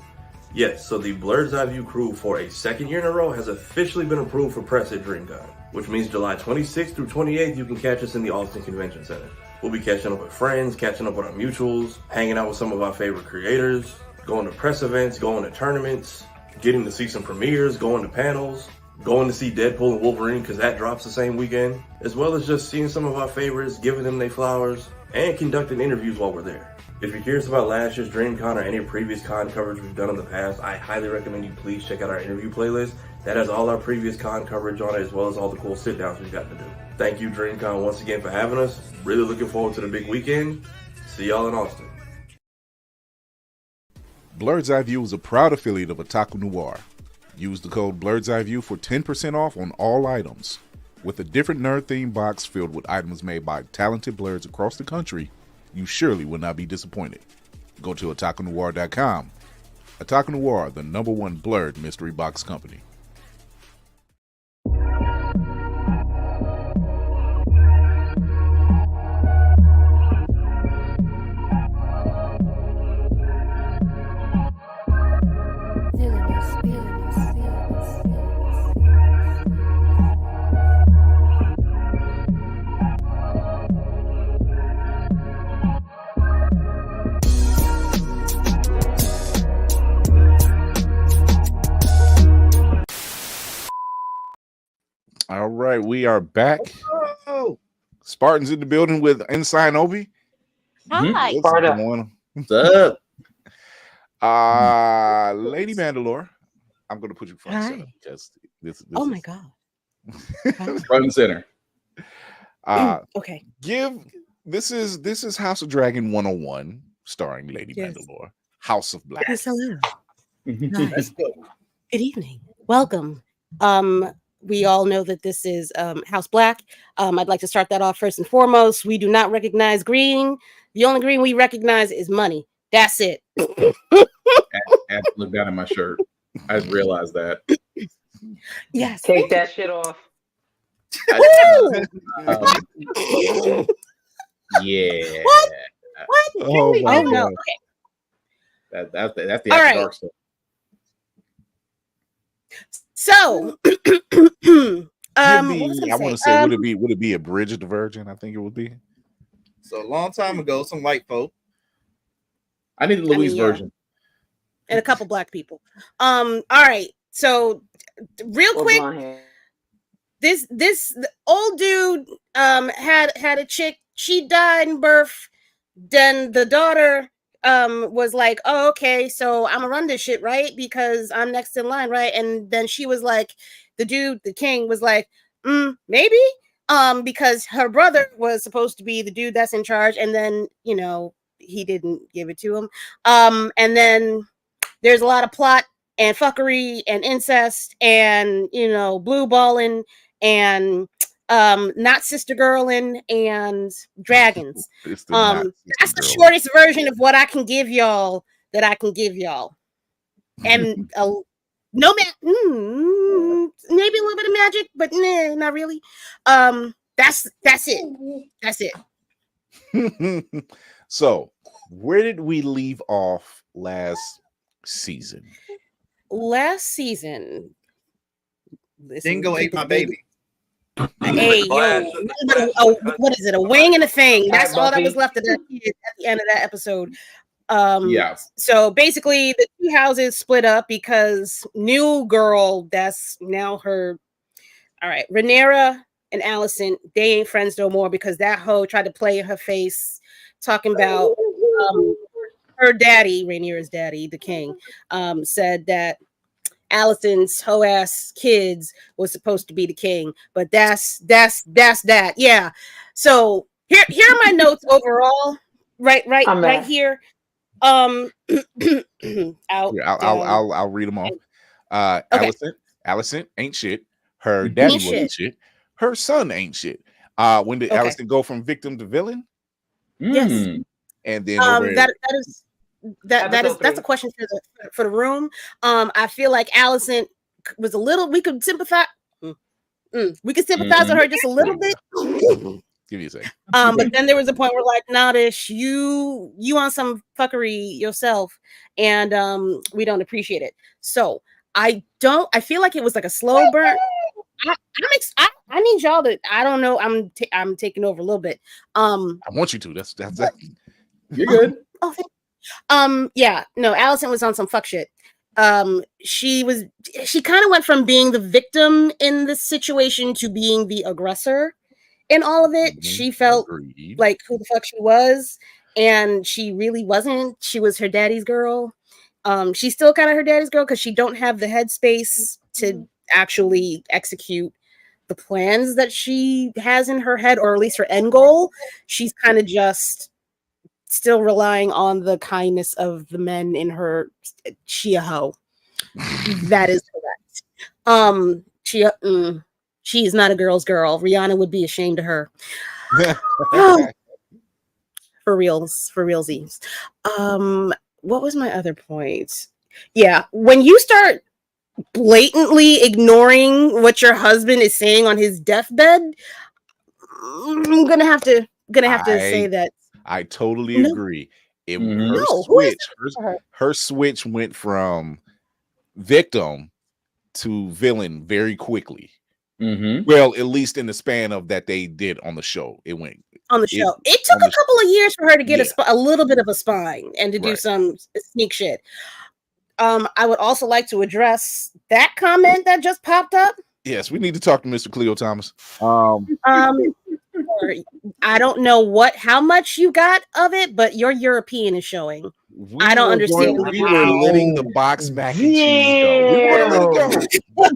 Yes, so the Blerd's Eyeview crew for a second year in a row has officially been approved for press at DreamCon, which means July 26th through 28th, you can catch us in the Austin Convention Center. We'll be catching up with friends, catching up with our mutuals, hanging out with some of our favorite creators, going to press events, going to tournaments, getting to see some premieres, going to panels, going to see Deadpool and Wolverine because that drops the same weekend, as well as just seeing some of our favorites, giving them their flowers, and conducting interviews while we're there. If you're curious about last year's DreamCon or any previous con coverage we've done in the past, I highly recommend you please check out our interview playlist. That has all our previous con coverage on it, as well as all the cool sit-downs we've gotten to do. Thank you, DreamCon, once again for having us. Really looking forward to the big weekend. See y'all in Austin. Blerd's Eyeview is a proud affiliate of Otaku Noir. Use the code Blerd's Eyeview for 10% off on all items. With a different nerd-themed box filled with items made by talented Blerds across the country, you surely will not be disappointed. Go to otakunoir.com. Otaku Noir, the #1 Blerd mystery box company. All right, we are back. Oh, Spartans in the building with Ensign Obi. Hi. What's going on? What's up? Lady Mandalore, I'm going to put you front and center because this Oh is my god. Front and center. Okay. This is House of Dragon 101 starring Lady Mandalore, House of Black. Yes, hello. Let's go. Good evening. Welcome. We all know that this is House Black. I'd like to start that off first and foremost. We do not recognize green. The only green we recognize is money. That's it. I had to look down at my shirt. I realized that. Yes. Take that shit off. Yeah. What? Oh, Oh no. Okay. That's the All after right. dark stuff. So, what was I gonna I want to say, say? would it be a Bridget the Virgin? I think it would be. So a long time ago, some white folk. I need the Louise yeah. version. And a couple black people. All right. So, real quick, this the old dude had a chick. She died in birth. Then the daughter was like, oh, okay, so I'm gonna run this shit, right? Because I'm next in line, right? And then she was like, the king was like, maybe. Because her brother was supposed to be the dude that's in charge, and then he didn't give it to him. And then there's a lot of plot and fuckery and incest and blue balling and not sister girling and dragons. That's the shortest version of what I can give y'all and no maybe a little bit of magic, but nah, not really. That's it. So where did we leave off last season? Dingo ate my baby. Hey, yo, what is it? A wing and a thing. That's all that was left of that kid at the end of that episode. Yeah. So basically, the two houses split up because new girl, that's now her. All right, Rhaenyra and Alicent, they ain't friends no more because that hoe tried to play in her face, talking about her daddy, Rhaenyra's daddy, the king, said that Alicent's hoe ass kids was supposed to be the king, but that's that. Yeah. So here are my notes overall. Right here. I'll read them off. Okay. Alicent ain't shit. Her daddy wasn't shit. Her son ain't shit. When did Alicent go from victim to villain? Yes. And then that's a question for the room. I feel like Alicent was a little. We could sympathize. We could sympathize with her just a little bit. Give me a second. But then there was a point where like, Nadish, you on some fuckery yourself, and we don't appreciate it. So I feel like it was like a slow burn. I need y'all to. I don't know. I'm taking over a little bit. I want you to. That's You're good. Yeah, no, Alicent was on some fuck shit. She kind of went from being the victim in this situation to being the aggressor in all of it. She felt like who the fuck she was, and she really wasn't. She was her daddy's girl. She's still kind of her daddy's girl because she don't have the headspace to actually execute the plans that she has in her head, or at least her end goal. She's kind of just still relying on the kindness of the men in her. She a hoe. That is correct. She is not a girl's girl. Rihanna would be ashamed of her. For realsies. What was my other point? Yeah, when you start blatantly ignoring what your husband is saying on his deathbed, I'm gonna have to say that I totally agree. Her switch went from victim to villain very quickly. Well, at least in the span of that they did on the show, it went on the show. It took a couple of years for her to get a little bit of a spine and to do some sneak shit. I would also like to address that comment that just popped up. Yes, we need to talk to Mr. Cleo Thomas. I don't know how much you got of it, but your European is showing. I don't understand. We were letting the box mac and cheese go. We want to let it go.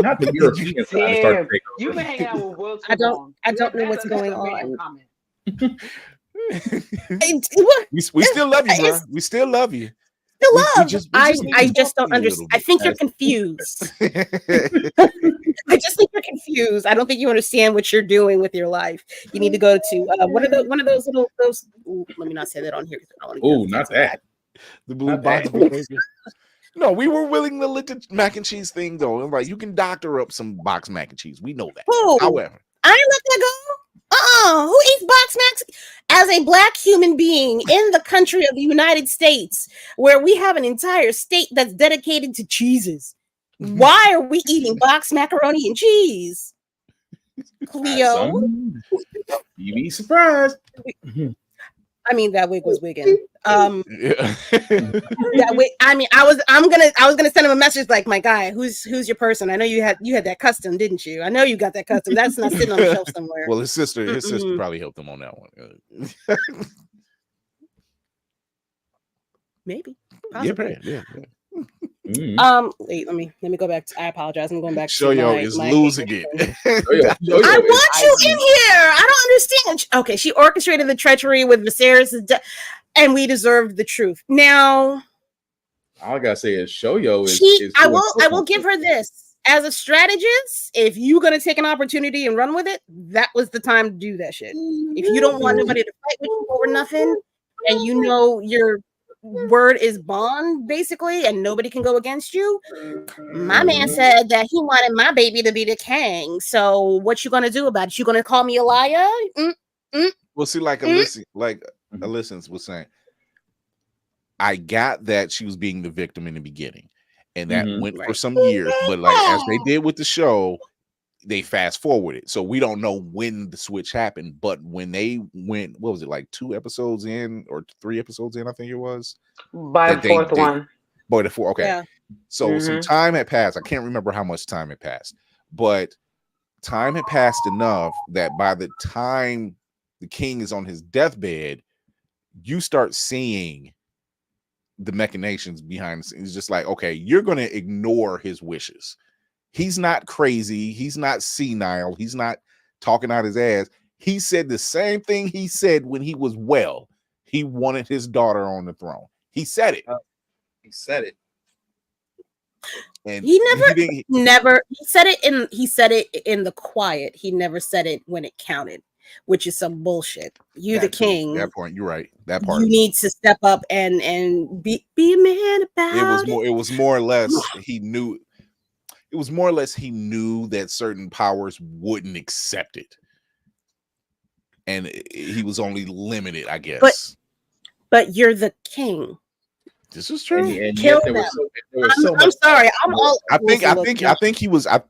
Not the European side start to take over. You've been hanging out with Will too long. I don't know what's going on. We still love you, bro. We still love you. I just don't understand. I think you're confused. I just think you're confused. I don't think you understand what you're doing with your life. You need to go to one of those little those. Ooh, let me not say that on here. Oh, not that. The blue box. No, we were willing to let the mac and cheese thing go. Like, you can doctor up some box mac and cheese. We know that. However, I ain't let that go. Who eats box mac? As a black human being in the country of the United States, where we have an entire state that's dedicated to cheeses, why are we eating box macaroni and cheese? Cleo, you be surprised. I mean, that wig was wigging. That wig. I mean, I was gonna send him a message like, my guy, who's your person? I know you had that custom, didn't you? I know you got that custom. That's not sitting on the shelf somewhere. Well, his sister probably helped him on that one. Maybe. Possibly. Yeah. Wait, let me go back to. I apologize. I'm going back. Shoyo is losing it. I want you in here. I don't understand. Okay, she orchestrated the treachery with Viserys, and we deserved the truth. Now, all I gotta say is Shoyo is. I will give her this as a strategist. If you're gonna take an opportunity and run with it, that was the time to do that shit. If you don't want nobody to fight with you over nothing, and you know your word is bond basically, and nobody can go against you. My man said that he wanted my baby to be the king. So what you gonna do about it? You gonna call me a liar? Well, see, like Alyssa was saying, I got that she was being the victim in the beginning, and that went for some years. But like as they did with the show, they fast forwarded, so we don't know when the switch happened. But when they went, what was it, like 2 episodes in or 3 episodes in? I think it was by the fourth one. Boy, the four. Okay, yeah. So some time had passed. I can't remember how much time had passed, but time had passed enough that by the time the king is on his deathbed, you start seeing the machinations behind the scenes. It's just like, okay, you're going to ignore his wishes. He's not crazy. He's not senile. He's not talking out his ass. He said the same thing he said when he was well. He wanted his daughter on the throne. He said it. He said it. And he said it in the quiet. He never said it when it counted, which is some bullshit. You the king. That point, you're right. That part. You need to step up and be a man about it. It was more or less he knew. It was more or less he knew that certain powers wouldn't accept it, and he was only limited, I guess. But you're the king. This is true. And Kill there them. was so I'm sorry. I'm all. I think he was. I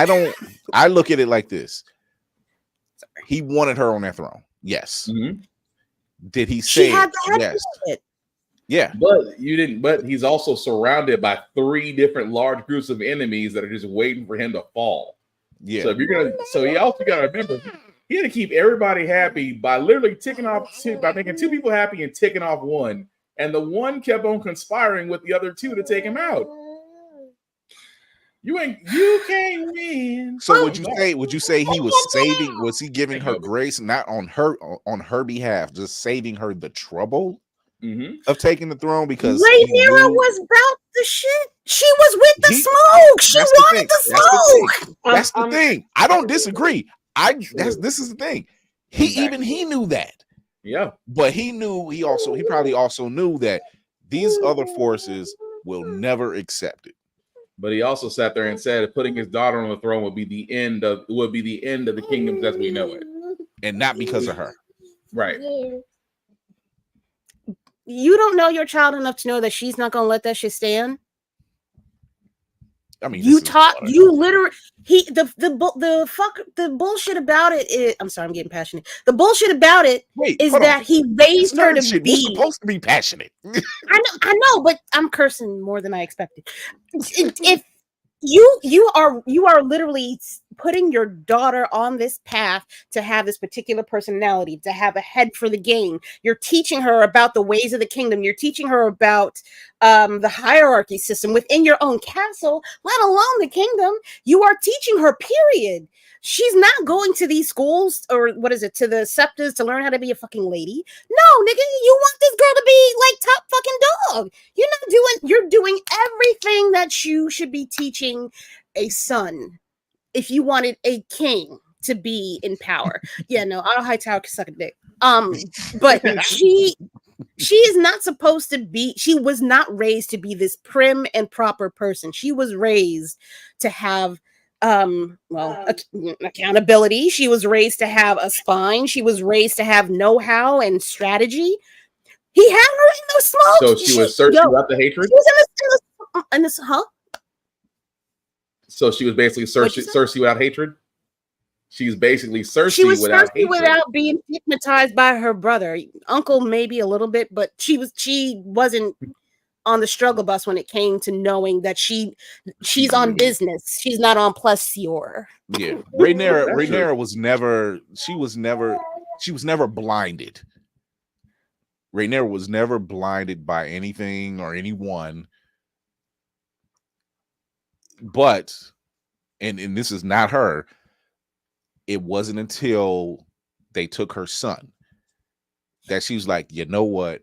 don't. I look at it like this. He wanted her on that throne. Yes. Did he say yes? Yeah, but you didn't. But he's also surrounded by 3 different large groups of enemies that are just waiting for him to fall. Yeah. So if you're gonna, so he also got to remember he had to keep everybody happy by literally ticking off by making 2 people happy and ticking off 1, and the 1 kept on conspiring with the other 2 to take him out. You can't win. So would you say he was saving? Was he giving her grace, not on her behalf, just saving her the trouble of taking the throne? Because Rhaenyra was about the shit. She was with the smoke. She wanted the smoke. That's the thing. I don't disagree. This is the thing. He knew that. Yeah. But he probably also knew that these other forces will never accept it. But he also sat there and said putting his daughter on the throne would be the end of the kingdoms as we know it. And not because of her. Right. You don't know your child enough to know that she's not gonna let that shit stand. I mean, you literally the bullshit about it is, I'm sorry, I'm getting passionate. The bullshit about it is that he raised her to be. We're supposed to be passionate. I know, but I'm cursing more than I expected. If you are literally putting your daughter on this path to have this particular personality, to have a head for the game. You're teaching her about the ways of the kingdom. You're teaching her about the hierarchy system within your own castle, let alone the kingdom. You are teaching her, period. She's not going to these schools or what is it, to the septas to learn how to be a fucking lady. No, nigga, you want this girl to be like top fucking dog. You're doing everything that you should be teaching a son if you wanted a king to be in power. Yeah, no, Otto Hightower can suck a dick. But she is not supposed to be, she was not raised to be this prim and proper person. She was raised to have accountability. She was raised to have a spine. She was raised to have know-how and strategy. He had her in the smoke. So she was Cersei out the hatred? She was in this, huh? So she was basically Cersei without hatred? She's basically Cersei without hatred. Without being hypnotized by her brother. Uncle maybe a little bit, but she wasn't on the struggle bus when it came to knowing that she's on business. She's not on Plessior. Yeah. Rhaenyra was never blinded. Rhaenyra was never blinded by anything or anyone. But, and this is not her, it wasn't until they took her son that she was like, you know what?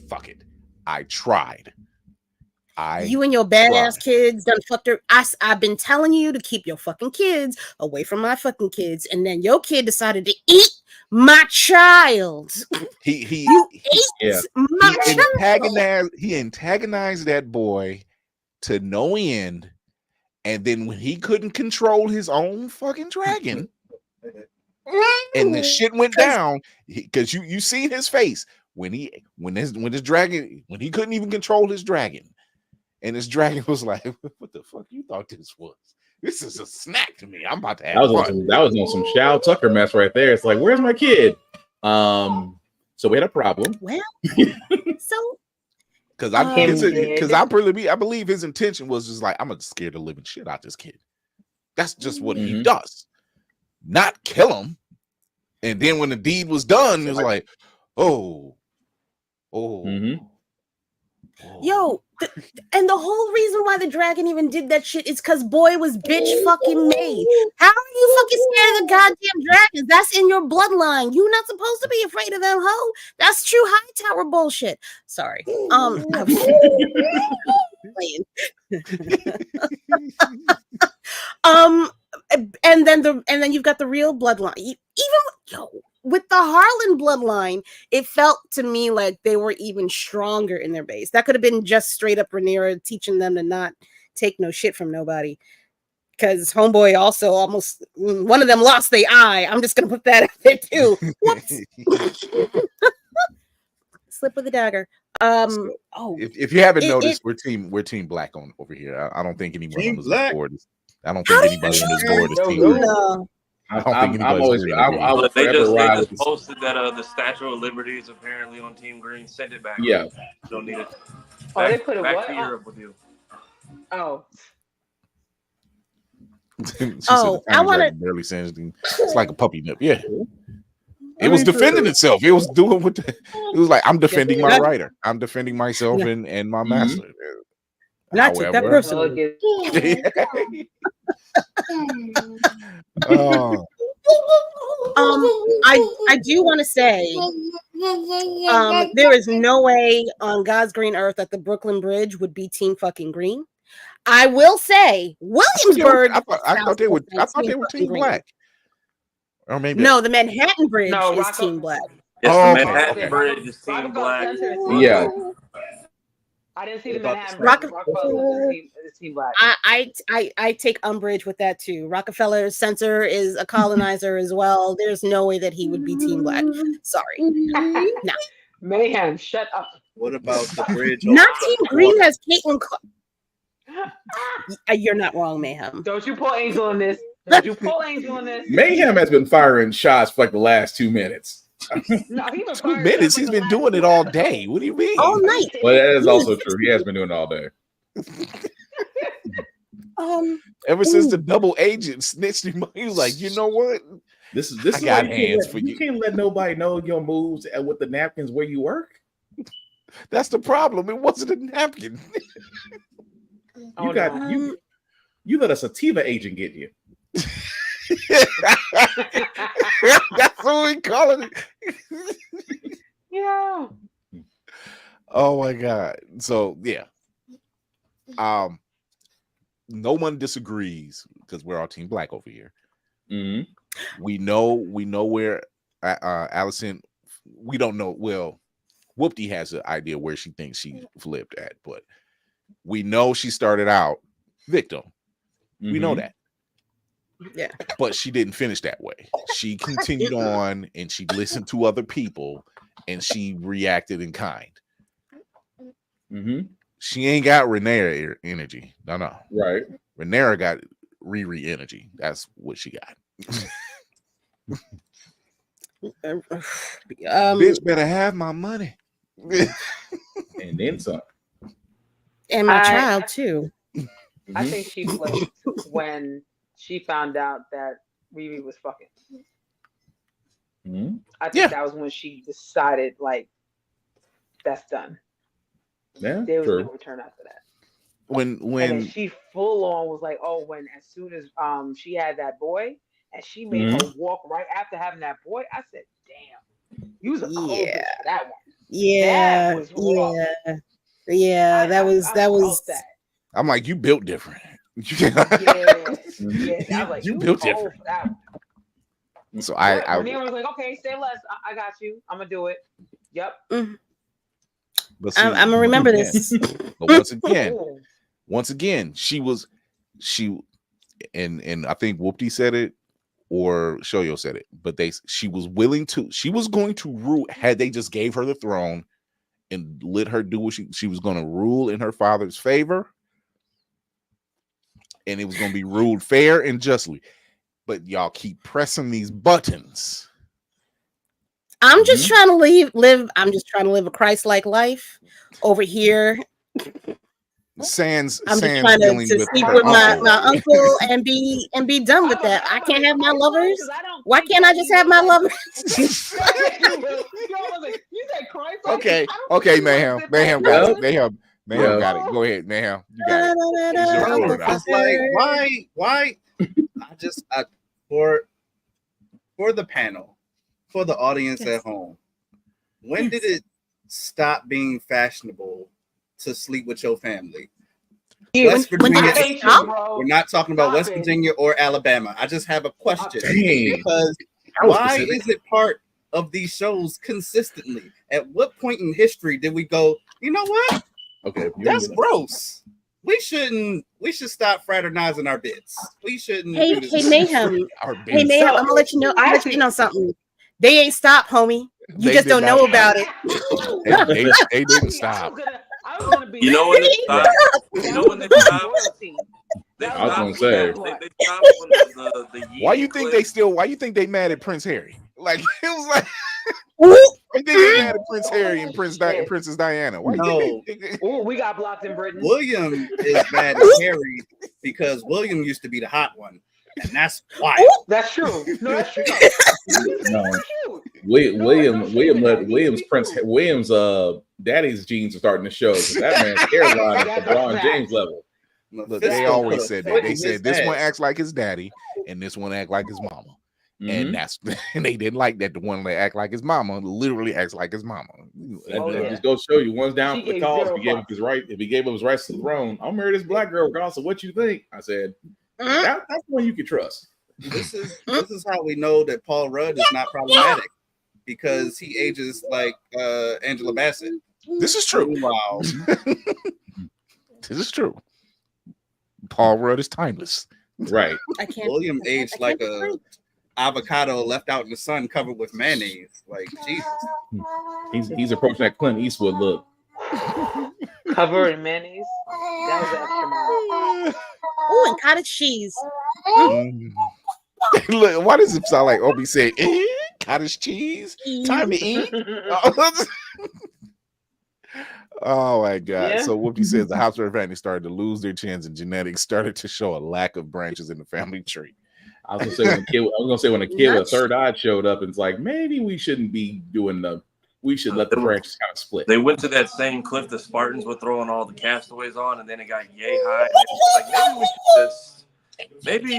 Fuck it. I tried. You and your badass kids done fucked her. I've been telling you to keep your fucking kids away from my fucking kids, and then your kid decided to eat my child. He antagonized that boy to no end, and then when he couldn't control his own fucking dragon, and the shit went down, because you seen his face when his dragon, when he couldn't even control his dragon, and his dragon was like, "What the fuck you thought this was? This is a snack to me. I'm about to have fun." That was on some Shao Tucker mess right there. It's like, where's my kid? So we had a problem. Well, so. Because I believe his intention was just like, I'm gonna scare the living shit out this kid. That's just what he does, not kill him. And then when the deed was done, it was like, Yo, and the whole reason why the dragon even did that shit is because boy was bitch fucking made. How are you fucking scared of the goddamn dragons? That's in your bloodline. You're not supposed to be afraid of them, ho. That's true Hightower bullshit. Sorry. I was and then you've got the real bloodline. With the Harlan bloodline, it felt to me like they were even stronger in their base. That could have been just straight up Rhaenyra teaching them to not take no shit from nobody. Because homeboy also almost, one of them lost their eye. I'm just gonna put that out there too. Whoops. Slip with a dagger. If you haven't noticed, we're team black on over here. I don't think anyone on this board is. I don't think anybody on this board is team. No. I don't think anybody's green. They just posted that the Statue of Liberty is apparently on Team Green. Send it back. Yeah. Don't need it. They put it back what? to Europe with you. Oh. I want to barely say anything. It's like a puppy nip. Yeah. It was defending itself. It was doing what it was like. I'm defending my writer. I'm defending myself and my master. Not take that personally. I do want to say there is no way on God's green earth that the Brooklyn Bridge would be team fucking green. I will say Williamsburg. I thought they were team black. Or maybe no, the Manhattan Bridge is team black. Yes, the Manhattan Bridge is team black. Yeah. I didn't see the Manhattan Bridge. Rockefeller is team black. I take umbrage with that too. Rockefeller's censor is a colonizer as well. There's no way that he would be team black. Sorry. No. Mayhem, shut up. What about the bridge? Not team green has Caitlin. You're not wrong, Mayhem. Don't you pull Angel in this. Don't you pull Angel in this. Mayhem has been firing shots for like the last 2 minutes. No, 2 minutes. He's been doing it all day. What do you mean? All night. Well, that is also true. He has been doing it all day. Ever since the double agent snitched him, he was like, you know what? This I is got why hands for you you. can't let nobody know your moves and with the napkins where you work. That's the problem. It wasn't a napkin. You got you let a sativa agent get you. That's what we call it. Yeah. Oh my God. So yeah. No one disagrees because we're all Team Black over here. Mm-hmm. We know where Allison. We don't know. Well, Whoopty has an idea where she thinks she flipped at, but we know she started out victim. Mm-hmm. We know that. Yeah. But she didn't finish that way. She continued on and she listened to other people and she reacted in kind. Mm-hmm. She ain't got Rhaenyra energy. No. Right. Rhaenyra got Riri energy. That's what she got. Bitch better have my money. And then some. And my child too. I think she flipped when she found out that Riri was fucking. Mm-hmm. I think that was when she decided, like, that's done. Yeah, there was true. no return after that. When And then she full on was like, oh, as soon as she had that boy and she made her walk right after having that boy, I said, damn, you was a cold bitch for that one. Yeah, That was rough. yeah. That was that. I'm like, you built different. Yeah, I was like, you you built cold different. for that one. So Rhaenyra was like, okay, say less. I got you. I'm gonna do it. Yep. But see, I'm gonna remember this. But once again, she and I think Whoopty said it or Shoyo said it, but she was going to rule had they just gave her the throne and let her do what she was going to rule in her father's favor, and it was going to be ruled fair and justly. But y'all keep pressing these buttons. I'm just trying to live. I'm just trying to live a Christ-like life over here. I'm just trying to sleep with my uncle and be done with that. I can't have my lovers. Why can't I just have my lovers? Okay, Mayhem got it. Mayhem got it. Go ahead, Mayhem. You got it. It's like why? For the panel, for the audience at home, when did it stop being fashionable to sleep with your family? West Virginia. We're not talking about West Virginia or Alabama. I just have a question because why is it part of these shows consistently? At what point in history did we go, you know what? Okay, that's gross. We should stop fraternizing our bits. We shouldn't. Hey, Mayhem. Hey, Mayhem. I'm gonna let you know. I'm gonna let you know something. They ain't stopped, homie. You just don't know about it. They didn't stop. You know when they stopped? You know when they stopped? I was gonna say. They stopped when the Why you think they mad at Prince Harry? Like it was like why you think they mad at Prince Harry and Princess Diana? Why No. We got blocked in Britain. William is mad at Harry because William used to be the hot one. And that's why. That's true. No, that's true. No. William's daddy's genes are starting to show. That man's hairline is LeBron James level. Look, they always said that. They said this one acts like his daddy and this one act like his mama. And they didn't like that the one that act like his mama literally acts like his mama. Just go show you one's down for the cause. If he gave up his rights to the throne, I'll marry this black girl regardless of what you think. I said that's one you can trust. This is how we know that Paul Rudd is not problematic because he ages like Angela Bassett. This is true. Wow. This is true. Paul Rudd is timeless. Right. William aged like a avocado left out in the sun covered with mayonnaise. Like Jesus. He's approaching that Clint Eastwood look. Covered in mayonnaise. That was extra mile. Oh, and cottage cheese. Look, why does it sound like Obi said cottage cheese? Time to eat. Oh my god! Yeah. So Whoopi says the Habsburg family started to lose their chins, and genetics started to show a lack of branches in the family tree. I was gonna say when a kid with a third eye showed up, and it's like maybe we shouldn't be doing the. We should let the branches kind of split. They went to that same cliff the Spartans were throwing all the castaways on, and then it got yay high. And it was like maybe we should just maybe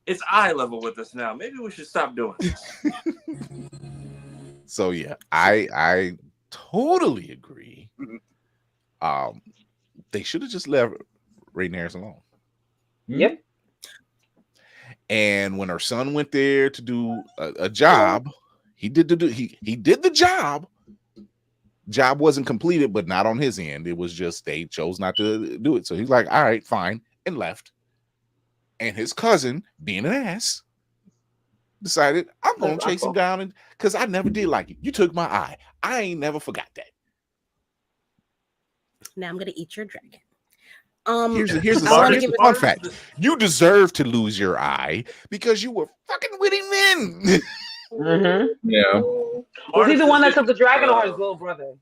it's eye level with us now. Maybe we should stop doing this. So yeah, I totally agree. They should have just left Rhaenyra alone. Yep. And when her son went there to do a job, he did the job. Job wasn't completed, but not on his end. It was just they chose not to do it. So he's like, all right, fine, and left. And his cousin, being an ass, decided I'm gonna chase him down, and because I never did like it. You took my eye. I ain't never forgot that. Now I'm gonna eat your dragon. Here's the fun fact. You deserve to lose your eye because you were fucking with him then. Mm-hmm. Yeah. Was he the one that took the dragon or his little brother?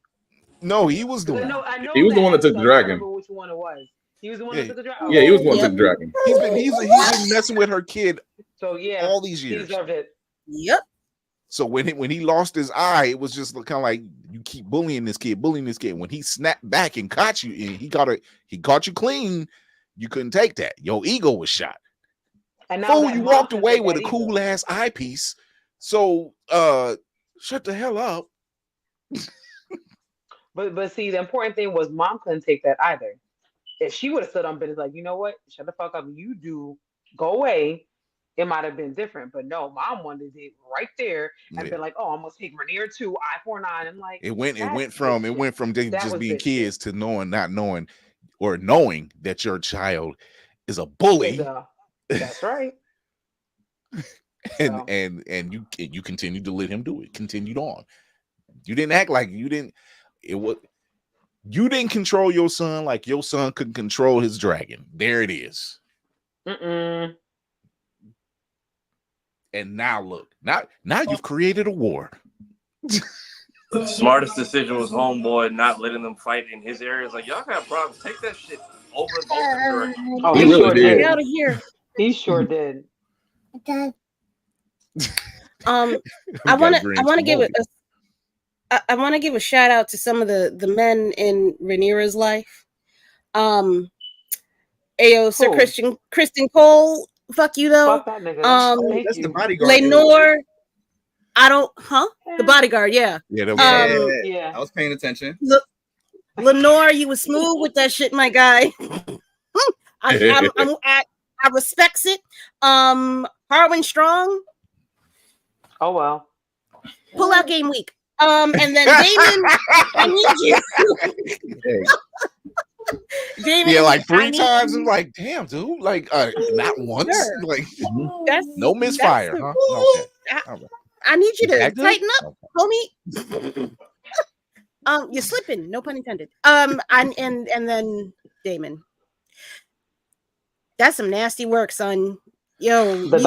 No, he was the one. I know He was the one that took the dragon. I don't remember which one it was. He was the one that took the dragon. Yeah, he was the one that took the dragon. He's been messing with her kid. So yeah, all these years. He deserved it. Yep. So when he lost his eye, it was just kind of like you keep bullying this kid. When he snapped back and caught you, and he caught you clean, you couldn't take that. Your ego was shot. And now you walked away with a cool ass eyepiece. So shut the hell up. But see, the important thing was mom couldn't take that either. If she would have stood on business, like, you know what, shut the fuck up, you do, go away, it might have been different. But no, mom wanted it right there and been like, oh, I'm gonna take Rhaenyra too, I-49, and like it went from just being kids to not knowing or knowing that your child is a bully. That's right. and you continued to let him do it. Continued on. You didn't act like you didn't. You didn't control your son like your son couldn't control his dragon. There it is. Mm-mm. And now look, now you've created a war. The smartest decision was homeboy not letting them fight in his areas. Like, y'all got problems. Take that shit over in both directions. Oh, he really did. Get out of here. He sure did. Okay. I want to give a shout out to some of the men in Rhaenyra's life. Sir Christian Cole. Fuck you though. Fuck that nigga. That's the bodyguard. Lenore. The bodyguard. Yeah. Yeah. I was paying attention. Lenore, you was smooth with that shit, my guy. I respects it. Harwin Strong. Oh well. Pull out game week. And then Damon, I need you. Damon, yeah, like 3 times. I'm like, damn, dude. Like, not once. Sure. Like, no misfire, huh? Okay. I need you to tighten up, homie. You're slipping. No pun intended. And then Damon. That's some nasty work, son. Yo, that's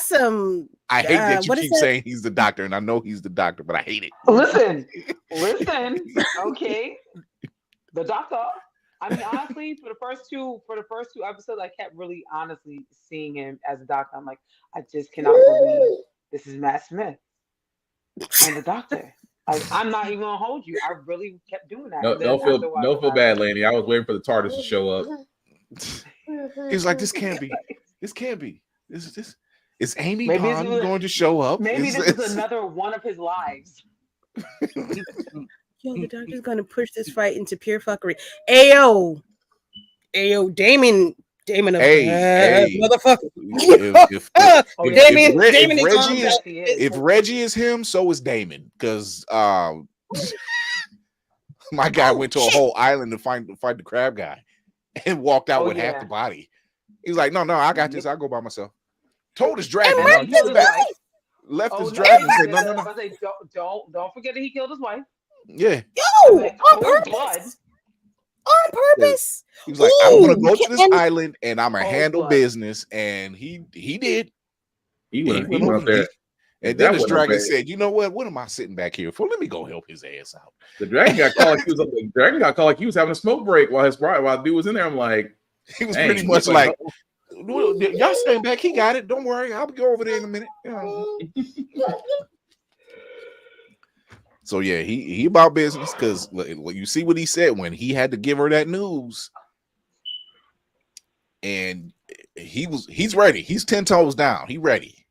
some. I hate that you keep saying he's the doctor, and I know he's the doctor, but I hate it. Listen. Okay, the doctor. I mean, honestly, for the first two episodes, I kept really honestly seeing him as a doctor. I'm like, I just cannot believe this is Matt Smith and the doctor. Like, I'm not even gonna hold you. I really kept doing that. Don't feel bad, lady. I was waiting for the TARDIS to show up. He's like, this can't be. This can't be. This. Is Amy Pond going to show up? Maybe this is another one of his lives. Yo, the doctor's gonna push this fight into pure fuckery. Ayo, Damon, motherfucker. If Reggie is him, so is Damon. Because my guy went to a whole island to fight the crab guy and walked out with half the body. He's like, no, I got this. I'll go by myself. Told his dragon, left his dragon. Said, no. Don't forget that he killed his wife. Yeah. Yo, on purpose. On purpose. He was like, I'm gonna go to this island and I'm gonna handle business, and he did. He went up there. And then this wasn't dragon bad. said, "You know what? What am I sitting back here for? Let me go help his ass out." The dragon got called like he was having a smoke break while dude was in there. I'm like, he was dang, pretty much like, "Y'all stand back. He got it. Don't worry. I'll go over there in a minute." So yeah, he about business because you see what he said when he had to give her that news, and he's ready. He's 10 toes down. He ready.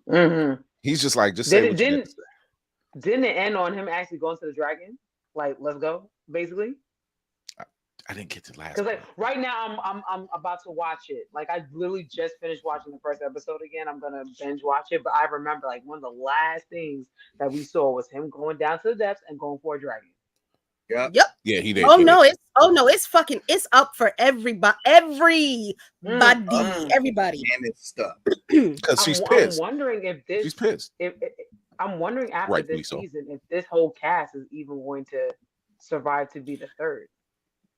Mm-hmm. He's just like, just say what you got to say. Didn't it end on him actually going to the dragon? Like, let's go, basically. I didn't get to last. Because like right now, I'm about to watch it. Like I literally just finished watching the first episode again. I'm gonna binge watch it. But I remember like one of the last things that we saw was him going down to the depths and going for a dragon. Yep. Yeah, he did. It's up for everybody. Everybody. And it's stuck. Because she's pissed. I'm wondering if this. She's pissed. I'm wondering after Rightfully this so. season if this whole cast is even going to survive to be the third.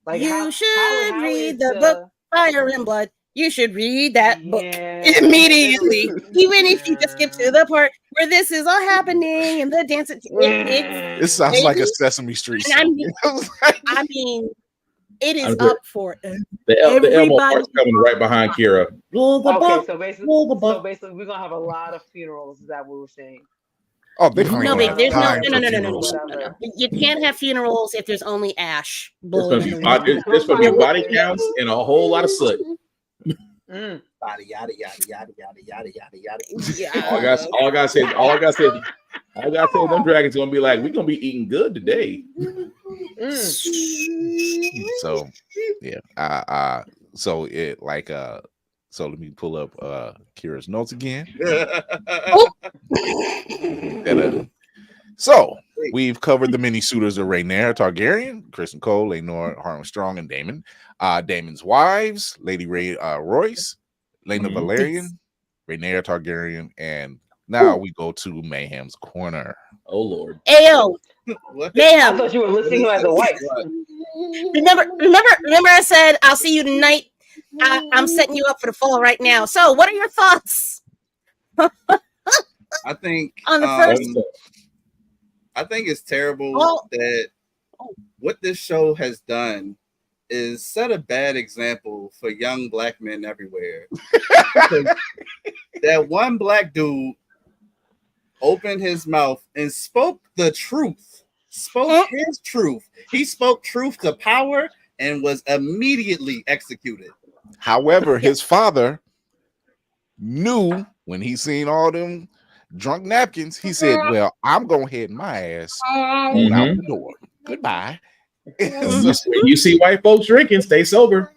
Like you should read the book Fire and Blood. You should read that book immediately, even if you just skip to the part where this is all happening and the dance. It sounds like a Sesame Street song. I mean, it is up for the Elmo part's coming right behind Kira. Okay, so basically, we're gonna have a lot of funerals. Is that what we're saying? Oh, they no. You can't have funerals if there's only ash. There's gonna be body counts and a whole lot of soot. Body yada yada. Yeah. All I gotta say, them dragons gonna be like, we're gonna be eating good today. So yeah, so let me pull up Kira's notes again. So we've covered the mini suitors of Rhaenyra Targaryen, Kristen Cole, Laenor Harlan Strong, and Daemon. Daemon's wives, Lady Royce, Laena Valerian, Rhaenyra Targaryen, and now we go to Mayhem's corner. Oh Lord. Ayo. Mayhem. I thought you were listing her as a wife. Remember I said I'll see you tonight. I'm setting you up for the fall right now. So what are your thoughts? I think on the first I think it's terrible that what this show has done is set a bad example for young black men everywhere. That one black dude opened his mouth and spoke the truth. Spoke his truth. He spoke truth to power and was immediately executed. However, his father knew when he seen all them drunk napkins, he said, "Well, I'm gonna head my ass out the door. Goodbye." You see white folks drinking, stay sober.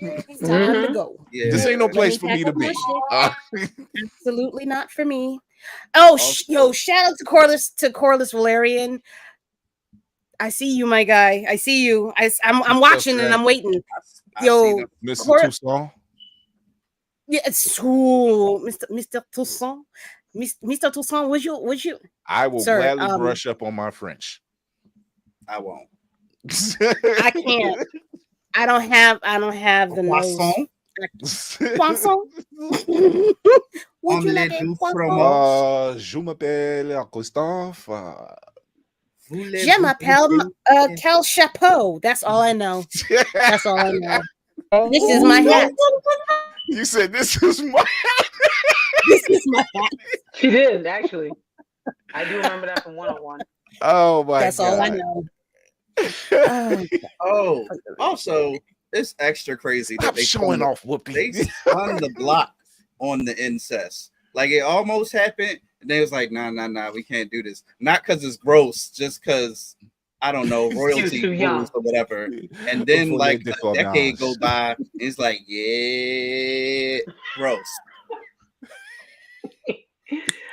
It's time to go. Yeah. This ain't no place for me to be. Absolutely not for me. Oh, shout out to Corlys Valerian. I see you, my guy. I see you. I'm watching and I'm waiting. Yo, Mr. Toussaint. Yeah, it's Mr. Toussaint. Mr. Toussaint, would you? I will gladly brush up on my French. I won't. I can't. I don't have the nose. Poisson. Would you like a poisson? Je m'appelle Christophe. Je m'appelle Cal Chapeau. That's all I know. That's all I know. This is my hat. You said this is my hat. This is my hat. She did, actually. I do remember that from 101. Oh my That's God. all I know. Also, it's extra crazy that they showing off whoopee. They spun the block on the incest. Like it almost happened, and they was like, nah, we can't do this. Not because it's gross, just because I don't know, royalty rules or whatever. And then like a decade go by, and it's like, yeah, gross.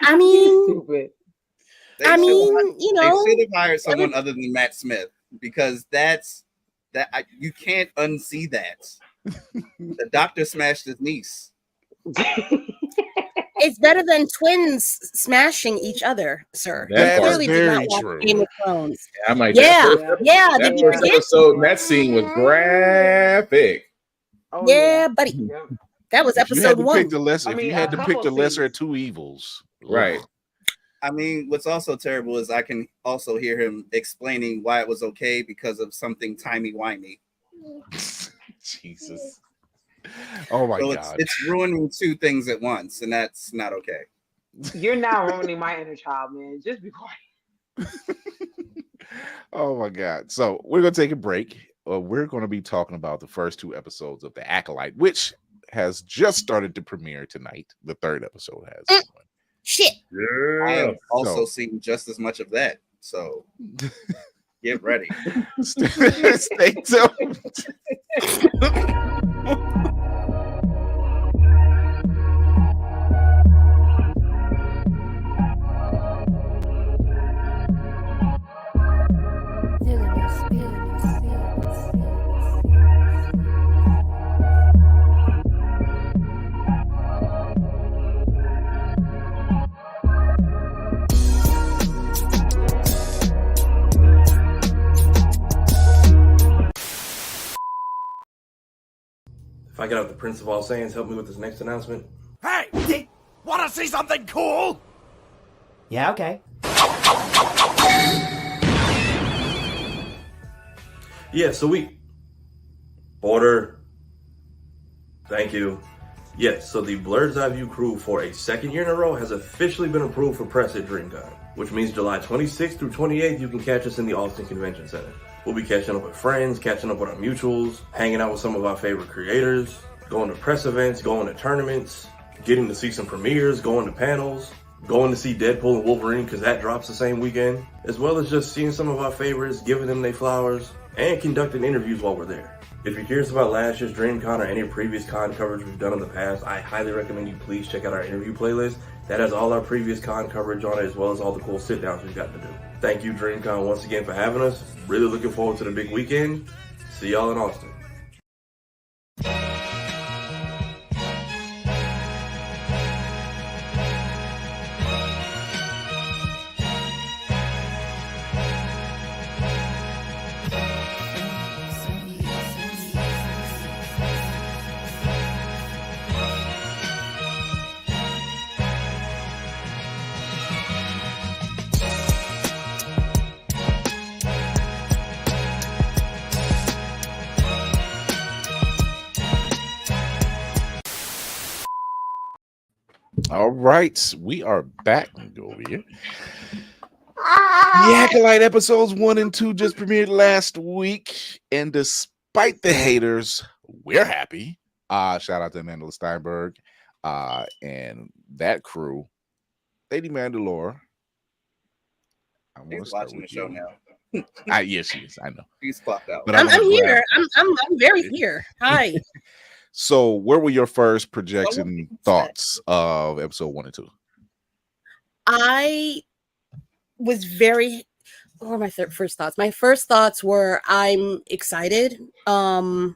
I mean, stupid. They should have hired someone other than Matt Smith, because you can't unsee that. The doctor smashed his niece. It's better than twins smashing each other, sir. That You clearly did not very watch true. Game of Thrones. Yeah, I'm like, yeah. That Did you first forget? episode, that scene was graphic. Yeah, buddy. That was episode 1. If you had to pick the lesser of two evils, right? I mean, what's also terrible is I can also hear him explaining why it was okay because of something timey-wimey. Jesus. Oh my So God. it's ruining two things at once, and that's not okay. You're now ruining my inner child, man. Just be quiet. Oh my God. So we're going to take a break. We're going to be talking about the first 2 episodes of The Acolyte, which has just started to premiere tonight. The 3rd episode has. Shit. I Yeah. have also seen just as much of that. So get ready. Stay tuned. If I get out the Prince of All Saiyans, help me with this next announcement. Hey, want to see something cool? Yeah, okay. Yeah, so Order. Thank you. Yes, so the Blerd's Eyeview crew for a 2nd year in a row has officially been approved for press at DreamCon, which means July 26th through 28th you can catch us in the Austin Convention Center. We'll be catching up with friends, catching up with our mutuals, hanging out with some of our favorite creators, going to press events, going to tournaments, getting to see some premieres, going to panels, going to see Deadpool and Wolverine because that drops the same weekend, as well as just seeing some of our favorites, giving them their flowers, and conducting interviews while we're there. If you're curious about last year's DreamCon or any previous con coverage we've done in the past, I highly recommend you please check out our interview playlist. That has all our previous con coverage on it, as well as all the cool sit-downs we've gotten to do. Thank you, DreamCon, once again for having us. Really looking forward to the big weekend. See y'all in Austin. All right, we are back. Let me go over here. The Acolyte episodes 1 and 2 just premiered last week, and despite the haters, we're happy. Shout out to Amanda Steinberg and that crew. Lady Mandalore. He's watching the show now. Yes, she is. I know. He's clocked out. But I'm here. I'm very here. Hi. So, where were your first projection thoughts of episode 1 and 2? I was very. What were my first thoughts? My first thoughts were I'm excited and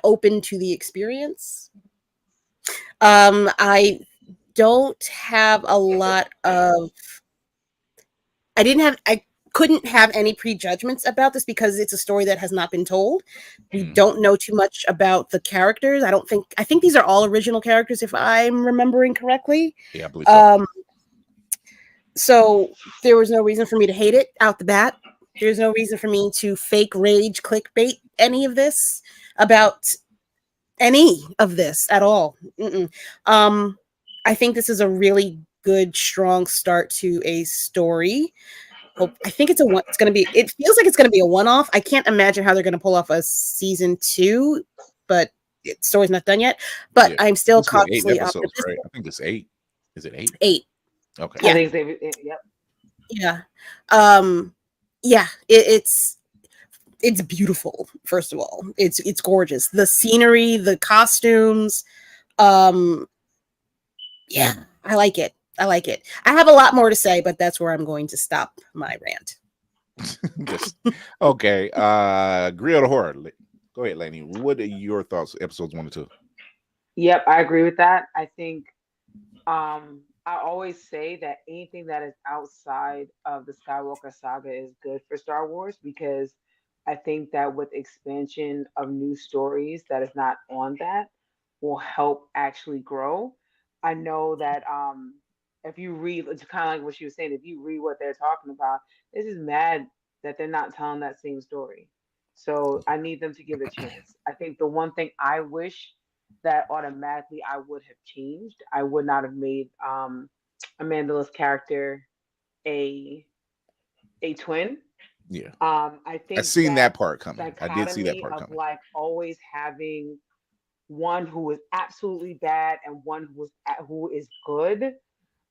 open to the experience. I don't have a lot of. I couldn't have any prejudgments about this because it's a story that has not been told. We don't know too much about the characters. I think these are all original characters if I'm remembering correctly. Yeah, I believe so. So there was no reason for me to hate it out the bat. There's no reason for me to fake rage clickbait any of this about any of this at all. I think this is a really good, strong start to a story. I think it's going to be. It feels like it's going to be a one-off. I can't imagine how they're going to pull off a season 2, but the story's not done yet. But I'm still cautiously optimistic. Right? I think it's 8. Is it 8? 8. Okay. Yeah. I think yep. Yeah. Yeah. It's beautiful. First of all, it's gorgeous. The scenery, the costumes. Yeah, I like it. I have a lot more to say, but that's where I'm going to stop my rant. Okay. Grill the Horror. Go ahead, Lainey. What are your thoughts, episodes 1 and 2? Yep, I agree with that. I think I always say that anything that is outside of the Skywalker saga is good for Star Wars because I think that with expansion of new stories that is not on that will help actually grow. I know that if you read, it's kind of like what she was saying. If you read what they're talking about, this is mad that they're not telling that same story. So I need them to give it a chance. I think the one thing I wish that automatically I would have changed, I would not have made Amanda's character a twin. Yeah. I think I seen that part coming. I did see that dichotomy part of coming. like always having one who is absolutely bad and one who is good.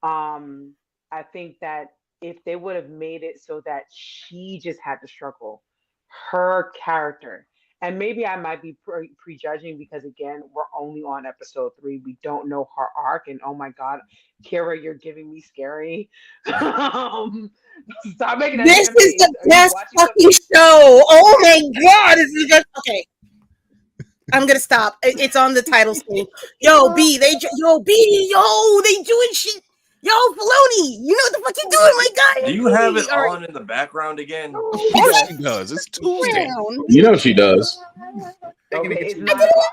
I think that if they would have made it so that she just had to struggle, her character, and maybe I might be prejudging because again, we're only on episode 3. We don't know her arc, and oh my god, Kira, you're giving me scary. Stop making that This damn is face. the Are you best watching fucking show. Oh my god, this is just okay. I'm gonna stop. It's on the title screen. Yo, B, they doing shit. Yo, Filoni, you know what the fuck you doing, my guy? Do you have it All right. on in the background again? Of course she does. It's Tuesday. You know she does. Okay, it's 9 o'clock.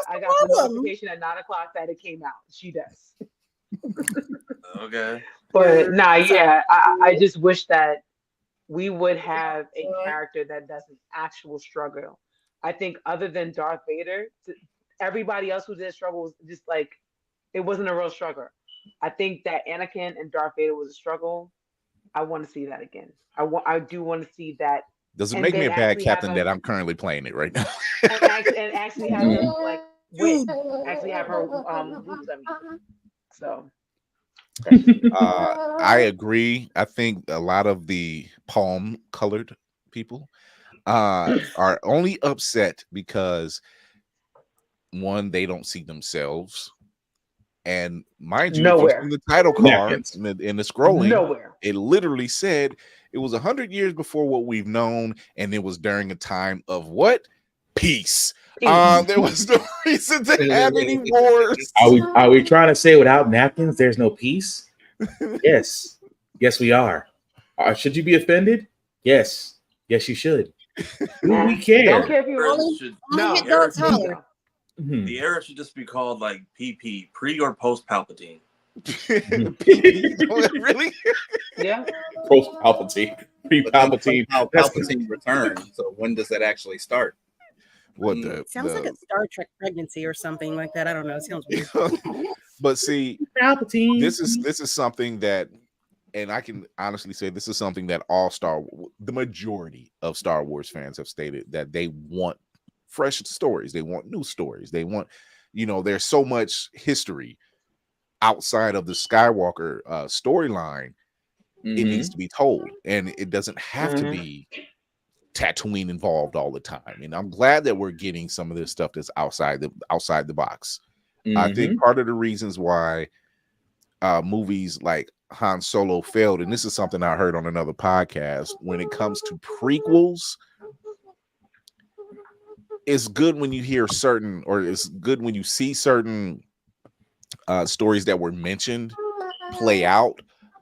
I got the notification at 9 o'clock that it came out. She does. Okay. But nah, yeah, I just wish that we would have a character that does an actual struggle. I think other than Darth Vader, everybody else who did struggle was just like, it wasn't a real struggle. I think that Anakin and Darth Vader was a struggle. I want to see that again. I do want to see that. Does it make me a bad captain that I'm currently playing it right now? and actually have her like win. Actually have her lose. I mean, so. I agree. I think a lot of the palm-colored people are only upset because one, they don't see themselves, and mind you, if you see the title card in the scrolling, it literally said it was 100 years before what we've known, and it was during a time of what? Peace. There was no reason to have any wars. Are we trying to say without napkins there's no peace? Yes. Yes, we are. Should you be offended? Yes. Yes, you should. We care. Don't care if you only The era should just be called like PP, pre or post Palpatine. Really? Yeah. Post Palpatine, pre Palpatine. Palpatine return. So when does that actually start? What sounds like a Star Trek pregnancy or something like that. I don't know. It sounds weird. But see, Palpatine. This is something that, and I can honestly say this is something that the majority of Star Wars fans have stated that they want fresh stories. They want new stories. They want, there's so much history outside of the Skywalker storyline. It needs to be told, and it doesn't have to be Tatooine involved all the time. And I'm glad that we're getting some of this stuff that's outside the box. I think part of the reasons why movies like Han Solo failed, and this is something I heard on another podcast, when it comes to prequels, it's good when you hear certain, or it's good when you see certain stories that were mentioned play out,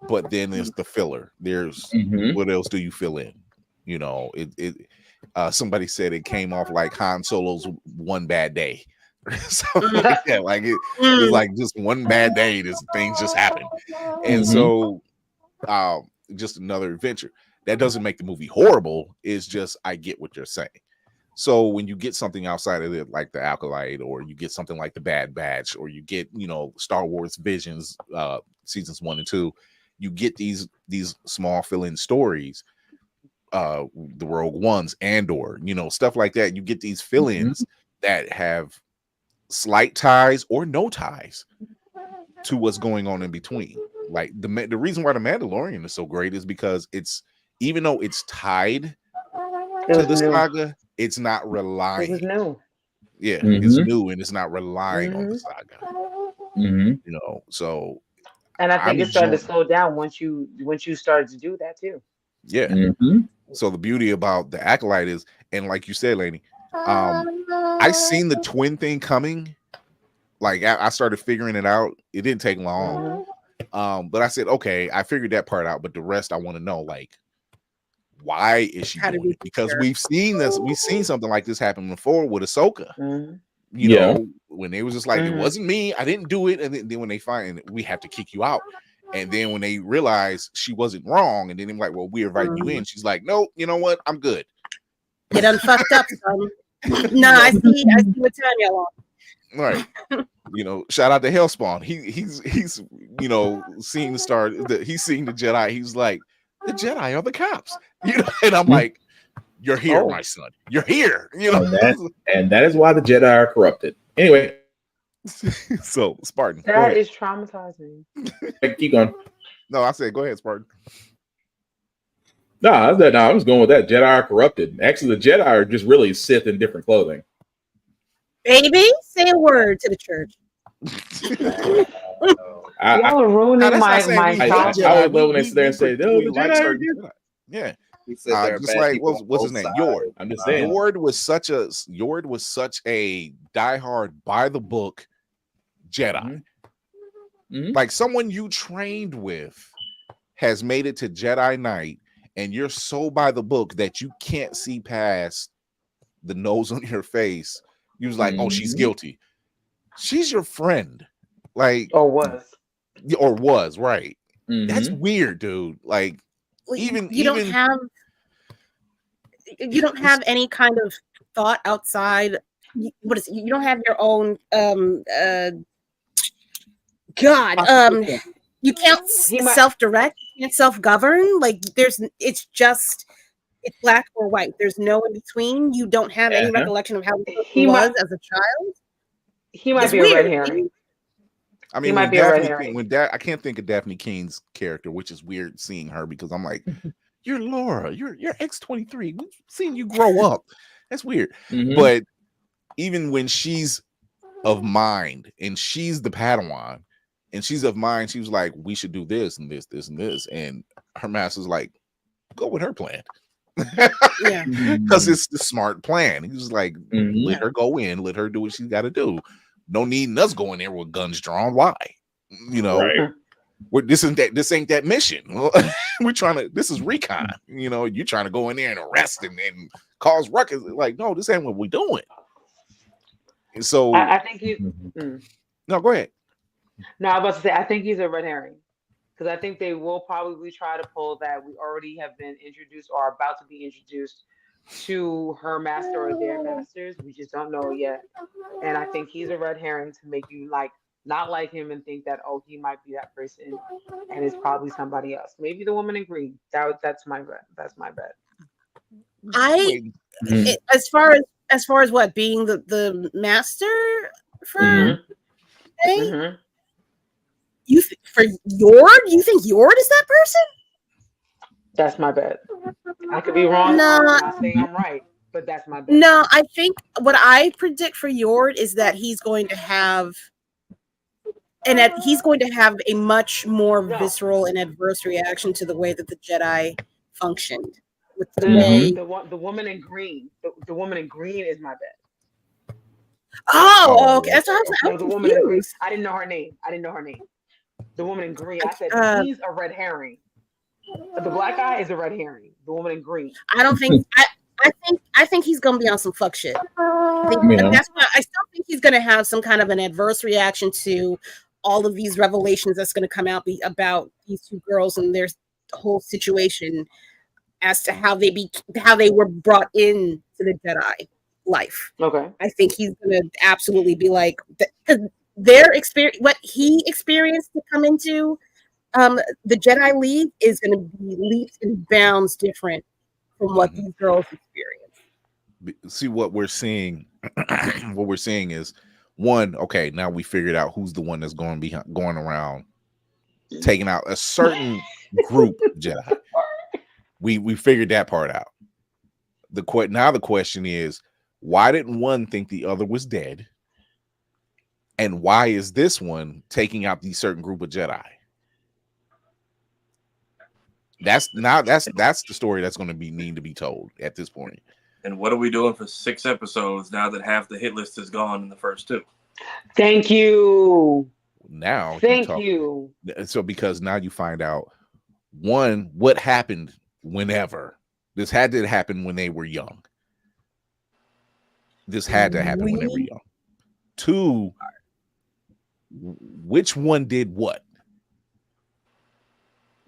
but then there's the filler. There's what else do you fill in? Somebody said it came off like Han Solo's one bad day. Something like that. Like it was like just one bad day, this things just happened. And so just another adventure. That doesn't make the movie horrible. It's just I get what you're saying. So when you get something outside of it, like the Acolyte, or you get something like the Bad Batch, or you get, Star Wars Visions, seasons 1 and 2, you get these small fill-in stories, the Rogue Ones, Andor, stuff like that. You get these fill-ins that have slight ties or no ties to what's going on in between. Like the reason why the Mandalorian is so great is because even though it's tied to the saga, it's not relying. It was new. Yeah, it's new and it's not relying on the saga. So. And I think it started to slow down once you started to do that too. Yeah. So the beauty about the Acolyte is, and like you said, Lainey, I seen the twin thing coming. Like I started figuring it out. It didn't take long. But I said, okay, I figured that part out. But the rest I want to know, like, why is she doing it? Because we've seen something like this happen before with Ahsoka. You know, when they was just like, it wasn't me, I didn't do it, and then when they find we have to kick you out, and then when they realize she wasn't wrong, and then they're like, well, we invite you in, she's like, no, you know what, I'm good. You done fucked up, son. No, I see what time y'all on. Right. You know, shout out to Hellspawn. He's you know, seeing the star. He's seeing the Jedi. He's like, the Jedi are the cops. You know, and I'm like, you're here, my son. You're here. You know, and that is why the Jedi are corrupted. Anyway, so Spartan, that is traumatizing. Keep going. No, I said go ahead, Spartan. No, I was going with that. Jedi are corrupted. Actually, the Jedi are just really Sith in different clothing. Baby, say a word to the church. Y'all are ruining my childhood. I would love when they sit there and say, "No, the Jedi are good." Yeah, just like what's his name? Yord. I'm just saying. Yord was such a diehard by the book Jedi. Like someone you trained with has made it to Jedi Knight, and you're so by the book that you can't see past the nose on your face. You was like, oh, she's guilty. She's your friend. Like, or was right. That's weird, dude. Like, you don't have any kind of thought outside. What is it? You don't have your own you can't self-direct, you can't self-govern. Like it's black or white. There's no in between. You don't have any recollection of how he was as a child. He might be a red herring. I mean, I can't think of Daphne Keene's character, which is weird seeing her because I'm like, you're Laura, you're X-23. We've seen you grow up. That's weird. But even when she's of mind and she's the Padawan and she's of mind, she was like, we should do this and this, this and this. And her master's like, go with her plan. Yeah, because it's the smart plan. He was like, let her go in, let her do what she's got to do. No need us going there with guns drawn. Why? You know, this ain't that mission. We're trying to. This is recon. You know, you're trying to go in there and arrest and cause ruckus. Like, no, this ain't what we're doing. And so I think you. No, go ahead. No, I was about to say I think he's a red herring. Because I think they will probably try to pull that we already have been introduced or are about to be introduced to her master or their masters. We just don't know yet. And I think he's a red herring to make you not like him and think that, oh, he might be that person and it's probably somebody else. Maybe the woman in green. That's my bet. That's my bet. As far as what being the master for for Yord, you think Yord is that person? That's my bet. I could be wrong. No, I'm not saying I'm right, but that's my bet. No, I think what I predict for Yord is that he's going to have a much more visceral and adverse reaction to the way that the Jedi functioned. With the way the woman in green, the woman in green is my bet. Oh, okay. That's what I was the woman in green. I didn't know her name. The woman in green. I said he's a red herring. The black guy is a red herring. The woman in green. I don't think. I think he's gonna be on some fuck shit. That's why I still think he's gonna have some kind of an adverse reaction to all of these revelations that's gonna come out about these two girls and their whole situation as to how they were brought in to the Jedi life. Okay. I think he's gonna absolutely be like their experience, what he experienced to come into the Jedi League is going to be leaps and bounds different from what these girls experience. See what we're seeing. What we're seeing is one. Okay, now we figured out who's the one that's going around taking out a certain group of Jedi. We figured that part out. Now the question is, why didn't one think the other was dead? And why is this one taking out the certain group of Jedi? That's the story that's going to need to be told at this point. And what are we doing for 6 episodes now that half the hit list is gone in the first 2? Thank you. Now, thank you. So because now you find out one, what happened whenever. This had to happen when they were young. This had to happen when they were young. 2, which one did what?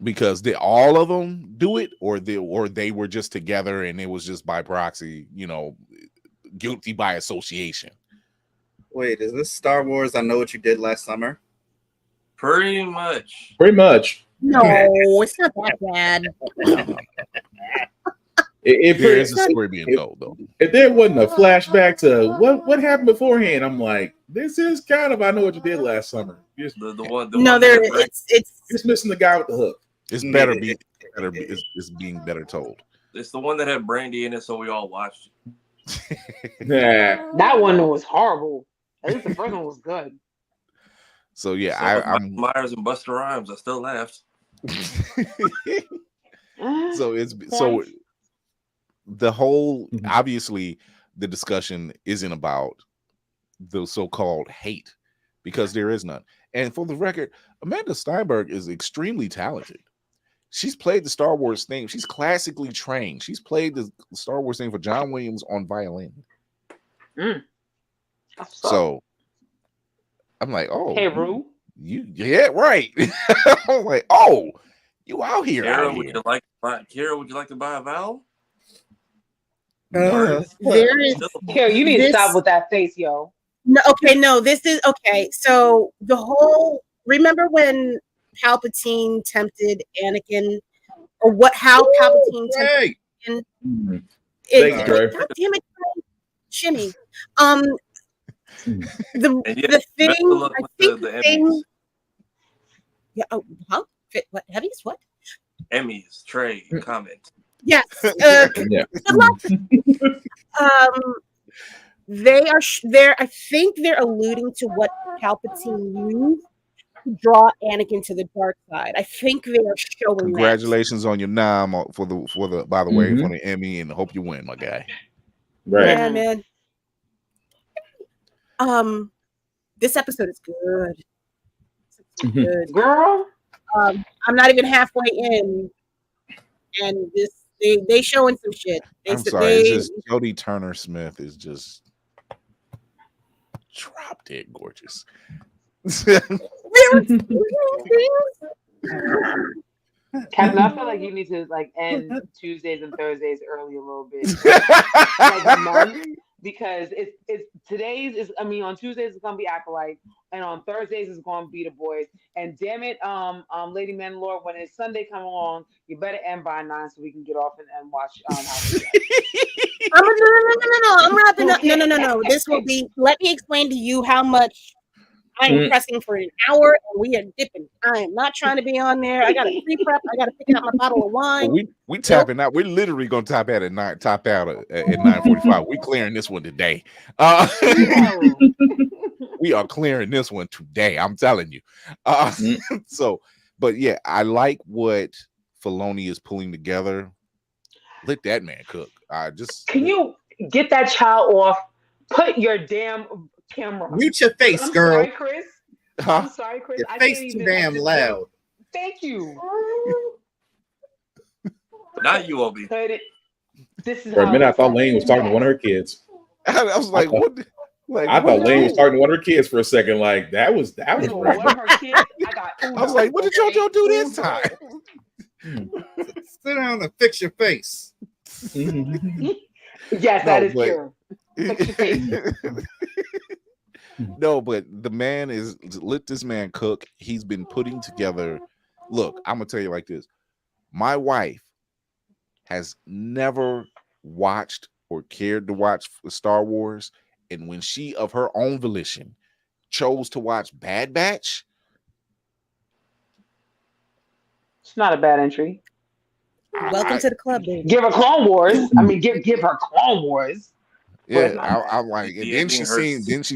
Because did all of them do it, or they were just together and it was just by proxy, guilty by association? Wait, is this Star Wars? I Know What You Did Last Summer? Pretty much. No, it's not that bad. Here is the story being told, though. If there wasn't a flashback to what happened beforehand, I'm like, this is kind of I Know What You Did Last Summer. Just, the one. No, there it's just missing the guy with the hook. It's being better told. It's the one that had Brandy in it, so we all watched it. That one was horrible. At least the first one was good. So yeah, I'm Myers and Busta Rhymes. I still laughed. So the whole obviously the discussion isn't about the so-called hate, because there is none. And for the record, Amanda Steinberg is extremely talented. She's played the Star Wars theme. She's classically trained. She's played the Star Wars theme for John Williams on violin. So I'm like, oh, hey, Rue. Yeah, right. I'm like, oh, you out here. Kara, out would here. you like to buy a vowel? There is Kara, you need to stop with that face, yo. No, okay, no, this is okay. So the whole, remember when Palpatine tempted Anakin, or how Palpatine tempted Anakin? God damn it, Shimmy. The thing, I think the thing. Yeah. Oh, huh? What? Heavies? What? Emmys, Trey, comment. Yes. Yeah. Good luck. I think they're alluding to what Palpatine used to draw Anakin to the dark side. I think they are showing. Congratulations on your nom for the by the way, for the Emmy, and hope you win, my guy. Right. Yeah, man. This episode is good. Good. Girl. I'm not even halfway in, and they showing some shit. I'm sorry, it's just Jodie Turner Smith is just drop dead gorgeous. Captain, I feel like you need to end Tuesdays and Thursdays early a little bit, like a month, because it's today's is on Tuesdays it's gonna be Acolyte, and on Thursdays it's gonna be The Boys. And damn it, Lady Mandalore, when it's Sunday come along, you better end by 9 so we can get off and watch. No, I'm wrapping up. No. This will be. Let me explain to you how much I'm pressing for an hour, and we are dipping. I am not trying to be on there. I got to pre-prep. I got to pick out my bottle of wine. We tapping out. We're literally gonna top out at 9:45. We clearing this one today. We are clearing this one today. I'm telling you. So, but yeah, I like what Filoni is pulling together. Let that man cook. Can you get that child off? Put your damn camera. Mute your face, girl. Sorry, Chris. I'm sorry, Chris. Your face too damn loud. Thank you. Not you, Obi. This is for a minute, I thought Lane was talking to one of her kids. I was like, what? I thought Lane was talking to one of her kids for a second. Like that was right. One of her kids, I was like, what did JoJo do this time? Sit down and fix your face. Yes, that is true. No, but the man is, let this man cook. He's been putting together. Look, I'm gonna tell you like this. My wife has never watched or cared to watch Star Wars, and when she, of her own volition, chose to watch Bad Batch, it's not a bad entry. Welcome to the club, baby. Give her Clone Wars. Give her Clone Wars. Yeah, I'm like, and then she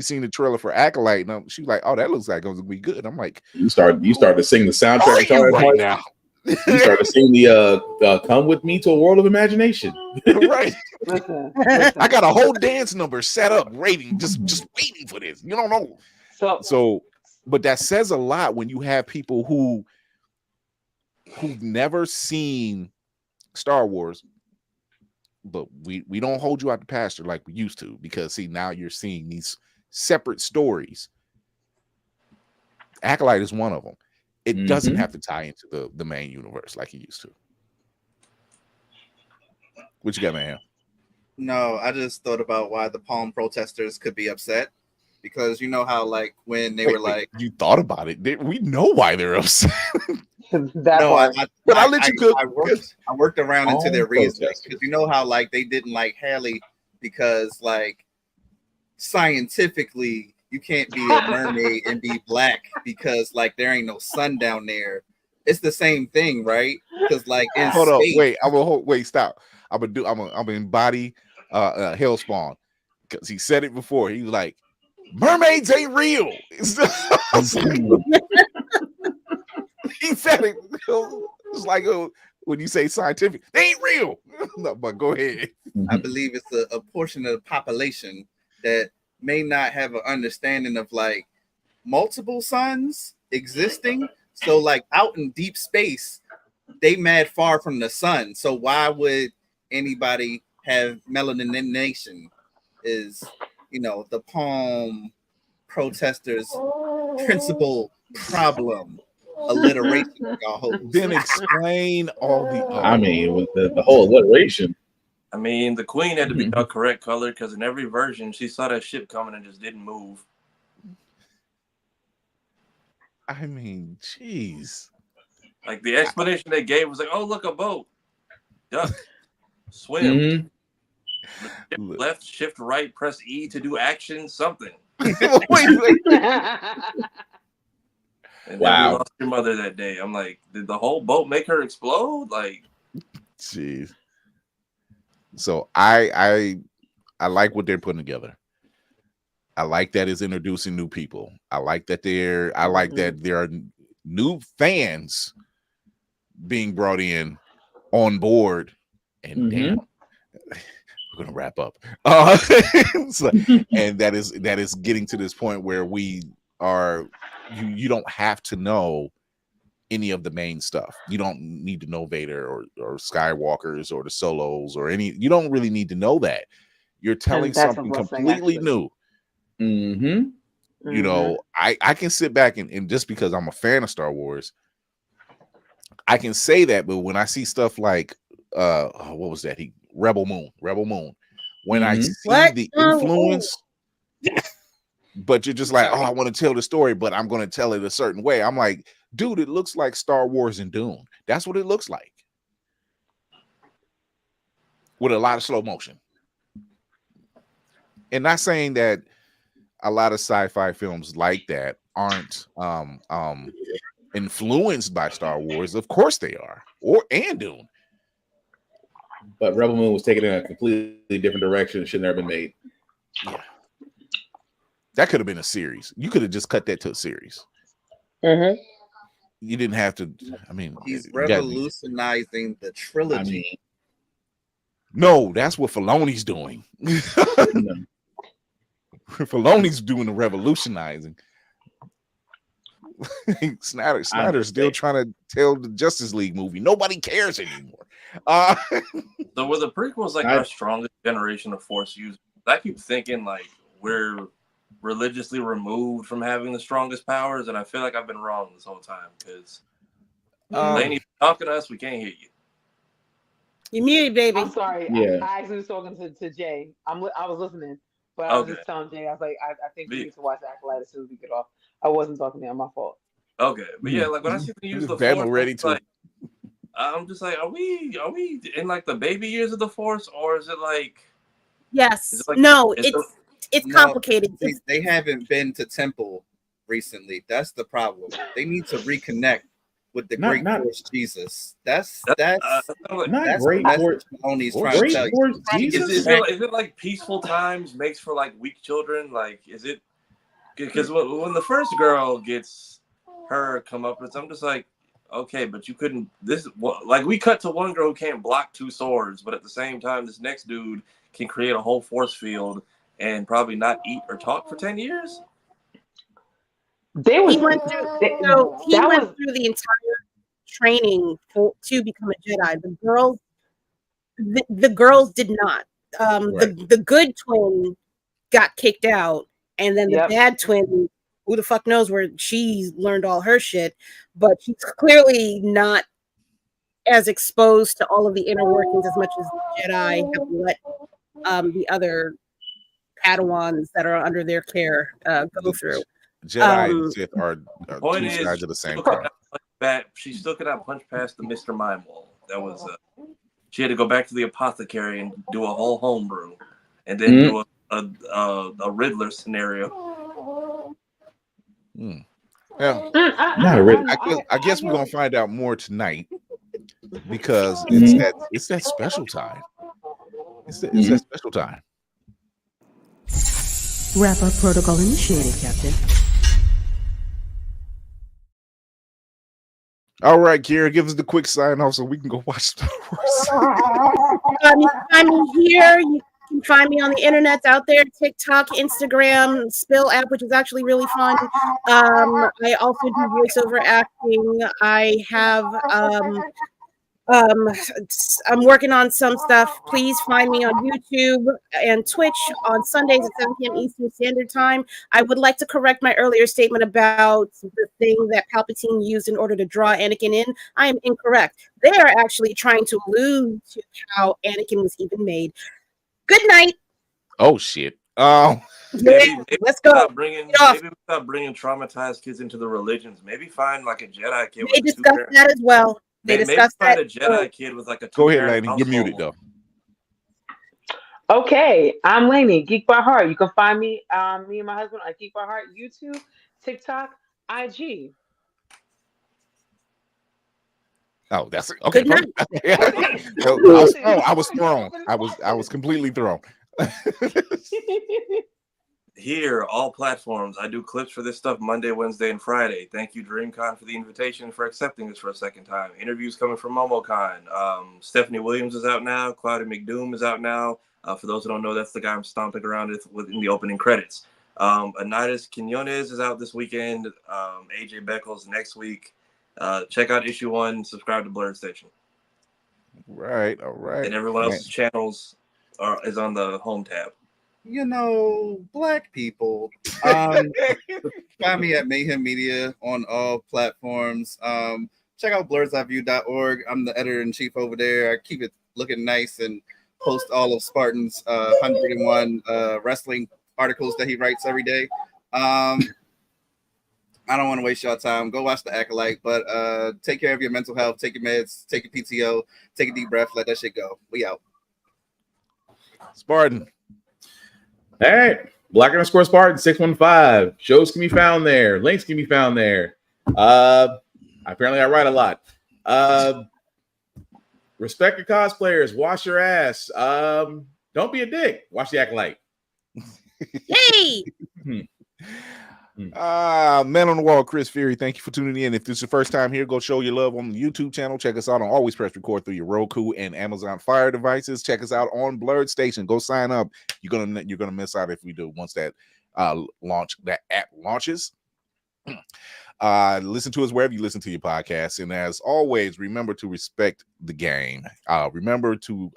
seen the trailer for Acolyte, and she's like, "Oh, that looks like it's gonna be good." I'm like, you started to sing the soundtrack right now. You started to sing the "Come with Me to a World of Imagination." Right. I got a whole dance number set up, waiting, just waiting for this. You don't know. So, but that says a lot when you have people who've never seen Star Wars. But we don't hold you out the pasture like we used to, because see, now you're seeing these separate stories. Acolyte is one of them. It doesn't have to tie into the main universe like it used to. What you got, man? No, I just thought about why the Palm protesters could be upset, because you know how like when they were like, you thought about it. We know why they're upset. I let you cook. I worked around into their reasoning, because you know how like they didn't like Haley because like scientifically you can't be a mermaid and be black because like there ain't no sun down there. It's the same thing, right? Because like in hold on, space, wait, stop. I'm gonna embody Hellspawn, because he said it before. He was like, mermaids ain't real. He said it. It's like when you say scientific, they ain't real. No, but go ahead. I believe it's a portion of the population that may not have an understanding of like multiple suns existing. So like out in deep space, they mad far from the sun. So why would anybody have melanination? Is, you know, the Palm protesters' principal problem. Alliteration. Then explain all the I mean, with the whole alliteration. I mean, the queen had to be a correct color because in every version she saw that ship coming and just didn't move. I mean, jeez. Like the explanation they gave was like, "Oh, look, a boat, duck, swim, shift left, shift right, press E to do action, something." wait. And Wow. then we lost your mother that day. I'm like, did the whole boat make her explode? Like, jeez. So I like what they're putting together. I like that it's introducing new people. I like that there are new fans being brought in on board. And damn, we're gonna wrap up. And that is getting to this point where we are. You don't have to know any of the main stuff. You don't need to know Vader or Skywalkers or the Solos or any. You don't really need to know that. You're telling something completely new. You know, I can sit back and just because I'm a fan of Star Wars, I can say that. But when I see stuff like what was that? Rebel Moon. When I see the influence. But you're just like, oh, I want to tell the story, but I'm going to tell it a certain way. I'm like, dude, it looks like Star Wars and Dune. That's what it looks like. With a lot of slow motion. And not saying that a lot of sci-fi films like that aren't influenced by Star Wars. Of course they are. And Dune. But Rebel Moon was taken in a completely different direction. It should never been made. Yeah. That could have been a series. You could have just cut that to a series. You didn't have to. I mean, he's revolutionizing the trilogy. No, that's what Filoni's doing. Filoni's doing the revolutionizing. Snyder's still trying to tell the Justice League movie. Nobody cares anymore. So were the prequels like our strongest generation of Force users? I keep thinking like we're religiously removed from having the strongest powers, and I feel like I've been wrong this whole time because they ain't even talking to us. We can't hear you. You muted, baby. I'm sorry. Yeah. I actually was talking to Jay. I was listening, but I was just telling Jay. I was like, I think we need to watch Acolyte as soon as we get off. I wasn't talking to him. My fault. Okay, but yeah, like when I see them use the Force, like, I'm just like, are we in like the baby years of the Force, or is it like? Yes. Like, no. It's complicated. They haven't been to temple recently. That's the problem. They need to reconnect with the great Force Jesus. That's great Force. Only's trying to tell you. Is it like peaceful times makes for like weak children? Like, is it? Because when the first girl gets her comeuppance, I'm just like, okay, but you couldn't. Like we cut to one girl who can't block two swords, but at the same time, this next dude can create a whole force field and probably not eat or talk for 10 years. He went through the entire training to become a Jedi. The girls did not. The good twin got kicked out, And then the bad twin, who the fuck knows where she learned all her shit, but she's clearly not as exposed to all of the inner workings as much as the Jedi have let the other Padawans that are under their care go through. Jedi and Sith are Point two is, sides of the same coin. She still could not punch past the Mr. Mind wall. That was she had to go back to the apothecary and do a whole homebrew, and then do a Riddler scenario. Yeah, I guess we're gonna find out more tonight because it's that special time. It's that special time. Wrap-up protocol initiated, Captain. All right, Kira, give us the quick sign off so we can go watch Star Wars. You can find me here. You can find me on the internet out there, TikTok, Instagram, Spill app, which is actually really fun. I also do voiceover acting. I have I'm working on some stuff. Please find me on YouTube and Twitch on Sundays at 7 p.m. Eastern Standard Time. I would like to correct my earlier statement about the thing that Palpatine used in order to draw Anakin in. I am incorrect. They are actually trying to allude to how Anakin was even made. Good night. Oh shit. Maybe Let's go. Maybe stop bringing traumatized kids into the religions. Maybe find like a Jedi kid. They discussed that as well. Maybe find a Jedi kid with like a Go ahead, Laney. You're muted though. Okay, I'm Lainey, Geek by Heart. You can find me, me and my husband on Geek by Heart, YouTube, TikTok, IG. Oh, that's it. Okay. I was thrown. I was completely thrown. Here, all platforms. I do clips for this stuff Monday, Wednesday, and Friday. Thank you, DreamCon, for the invitation, for accepting this for a second time. Interviews coming from MomoCon. Stephanie Williams is out now. Claudia McDoom is out now. For those who don't know, that's the guy I'm stomping around with in the opening credits. Anidas Quinones is out this weekend. AJ Beckles next week. Check out issue 1. Subscribe to Blerd Station. Right. All right. And everyone else's channels is on the home tab. You know, black people. Find me at Mayhem Media on all platforms. Check out blerdseyeview.org. I'm the editor-in-chief over there. I keep it looking nice and post all of Spartan's 101 wrestling articles that he writes every day. I don't want to waste your time. Go watch the Acolyte, but take care of your mental health. Take your meds. Take your PTO. Take a deep breath. Let that shit go. We out. Spartan. All right. Black_Spartan 615. Shows can be found there. Links can be found there. Apparently I write a lot. Respect your cosplayers. Wash your ass. Don't be a dick. Watch the Acolyte. Yay! Man on the Wall, Chris Fury, thank you for tuning in. If this is your first time here, go show your love on the YouTube channel. Check us out on Always Press Record through your Roku and Amazon Fire devices. Check us out on Blerd Station. Go sign up. You're gonna miss out if we do once that app launches. Listen to us wherever you listen to your podcasts. And as always, remember to respect the game. Remember to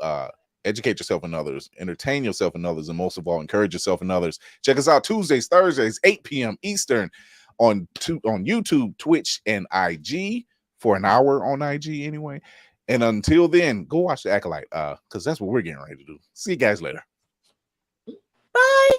educate yourself and others, entertain yourself and others, and most of all, encourage yourself and others. Check us out Tuesdays, Thursdays, 8 p.m. Eastern on YouTube, Twitch, and IG for an hour on IG anyway. And until then, go watch the Acolyte because that's what we're getting ready to do. See you guys later. Bye.